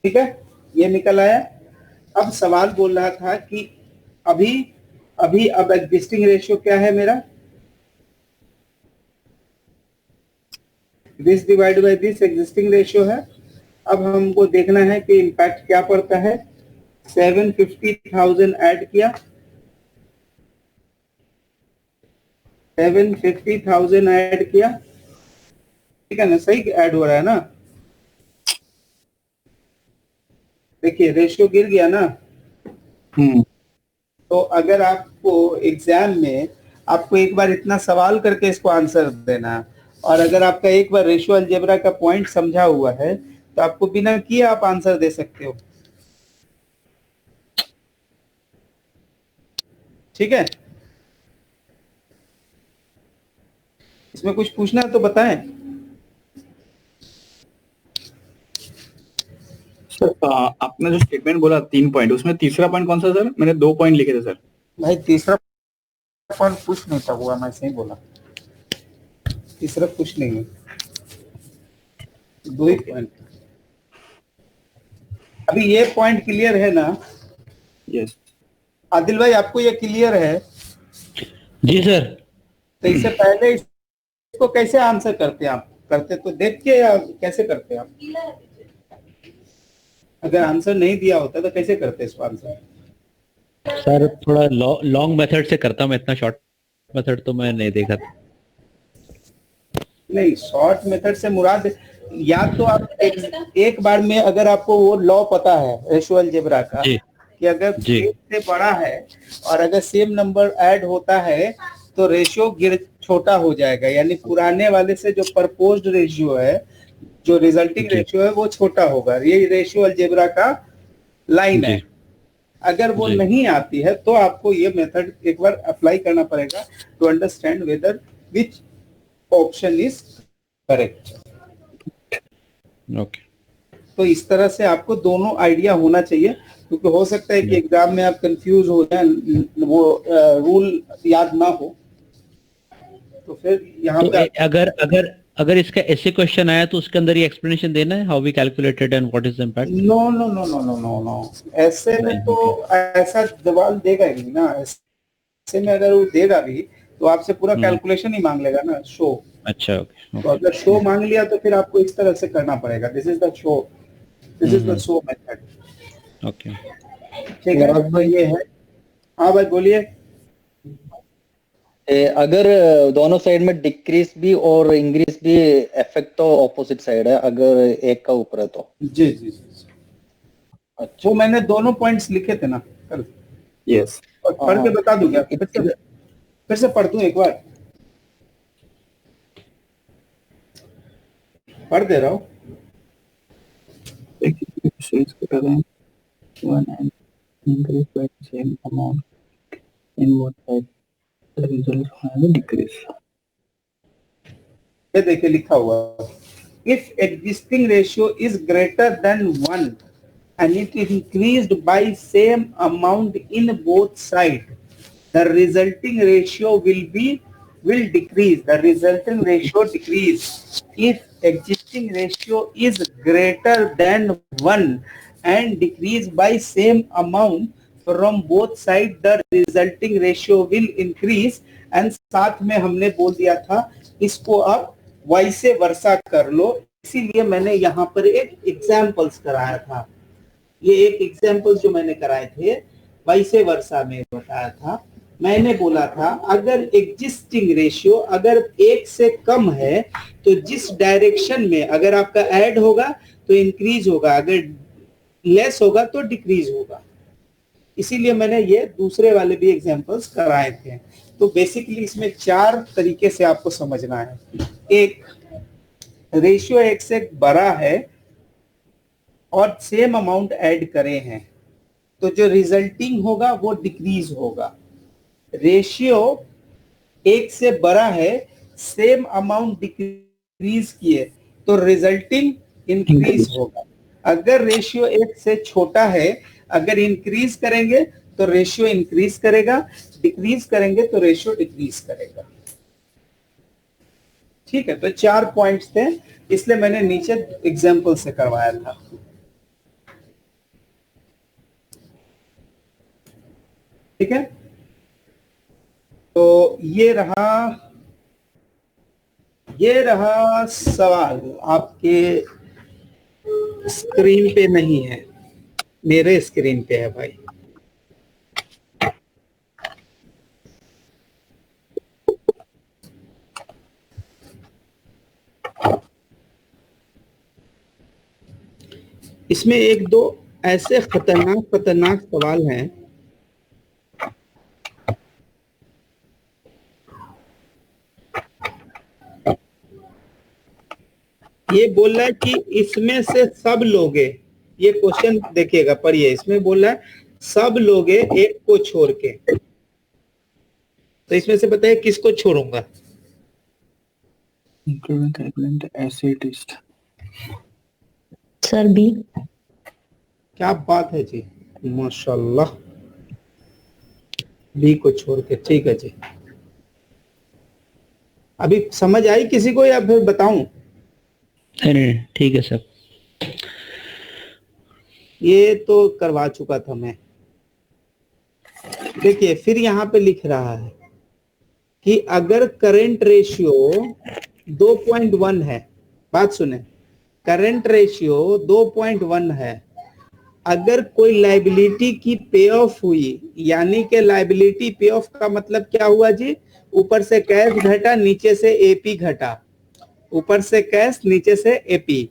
ठीक है, ये निकल आया। अब सवाल बोल रहा था कि अब एग्जिस्टिंग रेशियो क्या है मेरा? This divide by this existing ratio है। अब हमको देखना है कि इम्पैक्ट क्या पड़ता है। 750,000 ऐड किया, 750,000 ऐड किया, ठीक है ना? सही ऐड हो रहा है ना? देखिए रेशियो गिर गया ना। तो अगर आपको एग्जाम में आपको एक बार इतना सवाल करके इसको आंसर देना है और अगर आपका एक बार रेशियो अलजेब्रा का पॉइंट समझा हुआ है तो आपको बिना किए आप आंसर दे सकते हो। ठीक है, इसमें कुछ पूछना है तो बताएं। सर आपने जो स्टेटमेंट बोला 3 पॉइंट, उसमें तीसरा पॉइंट कौन सा सर? मैंने 2 पॉइंट लिखे थे सर। भाई तीसरा पॉइंट कुछ नहीं था, हुआ मैं सही बोला, तीसरा कुछ नहीं है, 2 ही पॉइंट। अभी ये पॉइंट क्लियर है ना? यस। आदिल भाई आपको ये क्लियर है? जी सर। तो इससे पहले इसको कैसे आंसर करते हैं आप? करते तो देख के या कैसे करते हैं आप? अगर आंसर नहीं दिया होता तो कैसे करते इसको आंसर? सर थोड़ा लॉन्ग मेथड से करता, मैं इतना शॉर्ट मेथड तो मैं नहीं देखा था। नहीं, शॉर्ट मेथड से मुराद या तो आप एक बार में अगर आपको वो लॉ पता है रेशियो अलजेब्रा का कि अगर एक से बड़ा है और अगर सेम नंबर ऐड होता है तो रेशियो छोटा हो जाएगा, यानी पुराने वाले से जो प्रपोज्ड रेशियो है, जो रिजल्टिंग रेशियो है वो छोटा होगा। ये रेशियो अलजेब्रा का लाइन है। अगर वो नहीं आती है तो आपको ये मेथड एक बार अप्लाई करना पड़ेगा to understand whether which option is correct. Okay. तो इस तरह से आपको दोनों आइडिया होना चाहिए, क्योंकि हो सकता है कि एग्जाम में आप कंफ्यूज हो जाए, वो रूल याद ना हो, तो फिर यहाँ तो पे अगर अगर अगर इसका ऐसे क्वेश्चन आया तो उसके अंदर ये एक्सप्लेनेशन देना है, how we calculated and what is the impact? No no no no no no no, ऐसे में तो ऐसा जवाब देगा ही नहीं ना। ऐसे में अगर वो देगा भी तो आपसे पूरा कैलकुलेशन ही मांग लेगा ना, शो। अच्छा, ओके। तो अगर शो मांग लिया तो फिर आपको इस तरह से करना पड़ेगा, this is the show, this is the show method. Okay. ठीक है, तो ये है। हाँ भाई बोलिए। अगर दोनों साइड में डिक्रीज भी और इंक्रीज भी, इफेक्ट तो ऑपोजिट साइड है अगर एक का ऊपर है तो। जी जी जी। अच्छा, वो मैंने दोनों पॉइंट्स लिखे थे ना कल, यस। और पढ़ के बता दूं क्या? फिर से पढ़ दूं एक बार, पढ़ दे रहा हूँ। One and increase by the same amount in both sides. The result has a decrease. ये देखिए लिखा हुआ, if existing ratio is greater than 1 and it increased by same amount in both sides, the resulting ratio will decrease. The resulting ratio decrease. If existing ratio is greater than 1 and decrease by same amount from both sides, the resulting ratio will increase. And साथ में हमने बोल दिया था इसको आप वैसे वर्षा कर लो, इसीलिए मैंने यहाँ पर एक एग्जाम्पल्स कराया था। ये एक एग्जाम्पल जो मैंने कराए थे वैसे वर्षा में बताया था। मैंने बोला था अगर एग्जिस्टिंग रेशियो अगर 1 से कम है तो जिस डायरेक्शन में अगर आपका ऐड होगा तो इंक्रीज होगा, अगर लेस होगा तो डिक्रीज होगा। इसीलिए मैंने ये दूसरे वाले भी एग्जांपल्स कराए थे। तो बेसिकली इसमें 4 तरीके से आपको समझना है। एक, रेशियो 1 से बड़ा है और सेम अमाउंट ऐड करे हैं तो जो रिजल्टिंग होगा वो डिक्रीज होगा। रेशियो 1 से बड़ा है, सेम अमाउंट डिक्रीज किए तो रिजल्टिंग इंक्रीज होगा। अगर रेशियो 1 से छोटा है, अगर इंक्रीज करेंगे तो रेशियो इंक्रीज करेगा, डिक्रीज करेंगे तो रेशियो डिक्रीज करेगा। ठीक है, तो 4 पॉइंट्स थे, इसलिए मैंने नीचे एग्जांपल से करवाया था। ठीक है, तो ये रहा सवाल, आपके स्क्रीन पे नहीं है, मेरे स्क्रीन पे है भाई। इसमें एक दो ऐसे खतरनाक सवाल हैं, ये बोल रहा है कि इसमें से सब लोगे, ये क्वेश्चन देखिएगा पढ़िए, इसमें बोल रहा है सब लोगे एक को छोड़ के, तो इसमें से बताइए किसको छोड़ूंगा? Sir B. क्या बात है जी, माशाल्लाह, बी को छोड़ के। ठीक है जी, अभी समझ आई किसी को या फिर बताऊं? नहीं, ठीक है सर। ये तो करवा चुका था मैं। देखिए फिर यहाँ पे लिख रहा है कि अगर करंट रेशियो 2.1 है, बात सुने, करंट रेशियो 2.1 है, अगर कोई लाइबिलिटी की पे ऑफ हुई, यानी कि लाइबिलिटी पे ऑफ का मतलब क्या हुआ जी? ऊपर से कैश घटा, नीचे से एपी घटा, ऊपर से कैश नीचे से एपी,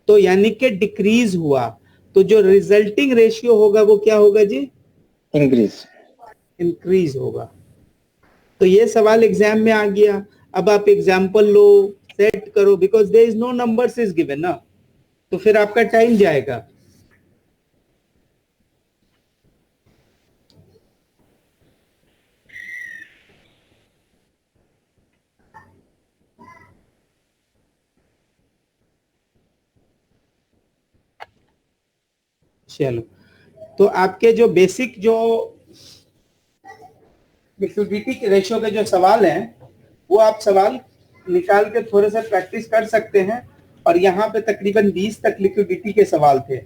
तो यानी कि डिक्रीज हुआ, तो जो रिजल्टिंग रेशियो होगा वो क्या होगा जी? इंक्रीज होगा। तो ये सवाल एग्जाम में आ गया। अब आप एग्जाम्पल लो, सेट करो, because there is no numbers is given ना, तो फिर आपका टाइम जाएगा। चलो, तो आपके जो बेसिक जो लिक्विडिटी के रेशियो के जो सवाल हैं वो आप सवाल निकाल के थोड़े से प्रैक्टिस कर सकते हैं। और यहाँ पे तकरीबन 20 तक लिक्विडिटी के सवाल थे।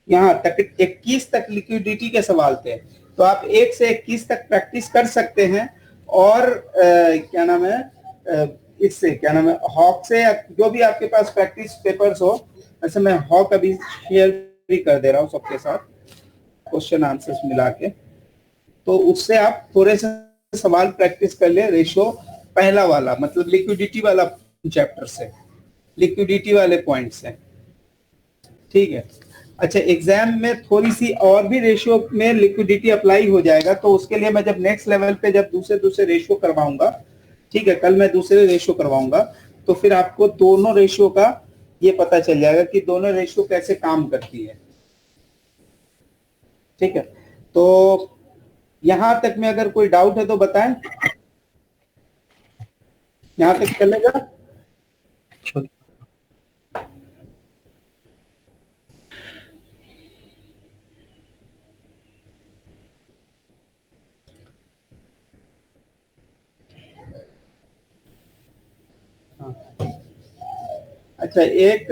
यहाँ तक 21 तक लिक्विडिटी के सवाल थे, तो आप 1 से 21 तक प्रैक्टिस कर सकते हैं। और क्या नाम है, इससे क्या नाम है, हॉक से जो भी आपके पास प्रैक्टिस पेपर्स हो, वैसे मैं हॉक अभी शेयर भी कर दे रहा हूँ सबके साथ क्वेश्चन आंसर्स मिला के, तो उससे आप थोड़े से सवाल प्रैक्टिस कर ले। रेशियो पहला वाला मतलब लिक्विडिटी वाला चैप्टर से, लिक्विडिटी वाले पॉइंट से, ठीक है। अच्छा, एग्जाम में थोड़ी सी और भी रेशियो में लिक्विडिटी अप्लाई हो जाएगा, तो उसके लिए मैं जब नेक्स्ट लेवल पे जब दूसरे रेशियो करवाऊंगा, ठीक है, कल मैं दूसरे रेशियो करवाऊंगा, तो फिर आपको दोनों रेशियो का ये पता चल जाएगा कि दोनों रेशियो कैसे काम करती है, ठीक है। तो यहां तक में अगर कोई डाउट है तो बताएं, यहां तक चलेगा? अच्छा, एक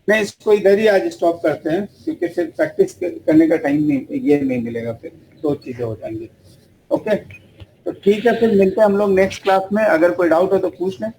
मैं इसको इधर ही आज स्टॉप करते हैं, क्योंकि फिर प्रैक्टिस करने का टाइम नहीं, ये नहीं मिलेगा, फिर दो चीजें हो जाएंगी। ओके, तो ठीक है, फिर मिलते हैं हम लोग नेक्स्ट क्लास में। अगर कोई डाउट हो तो पूछ लें।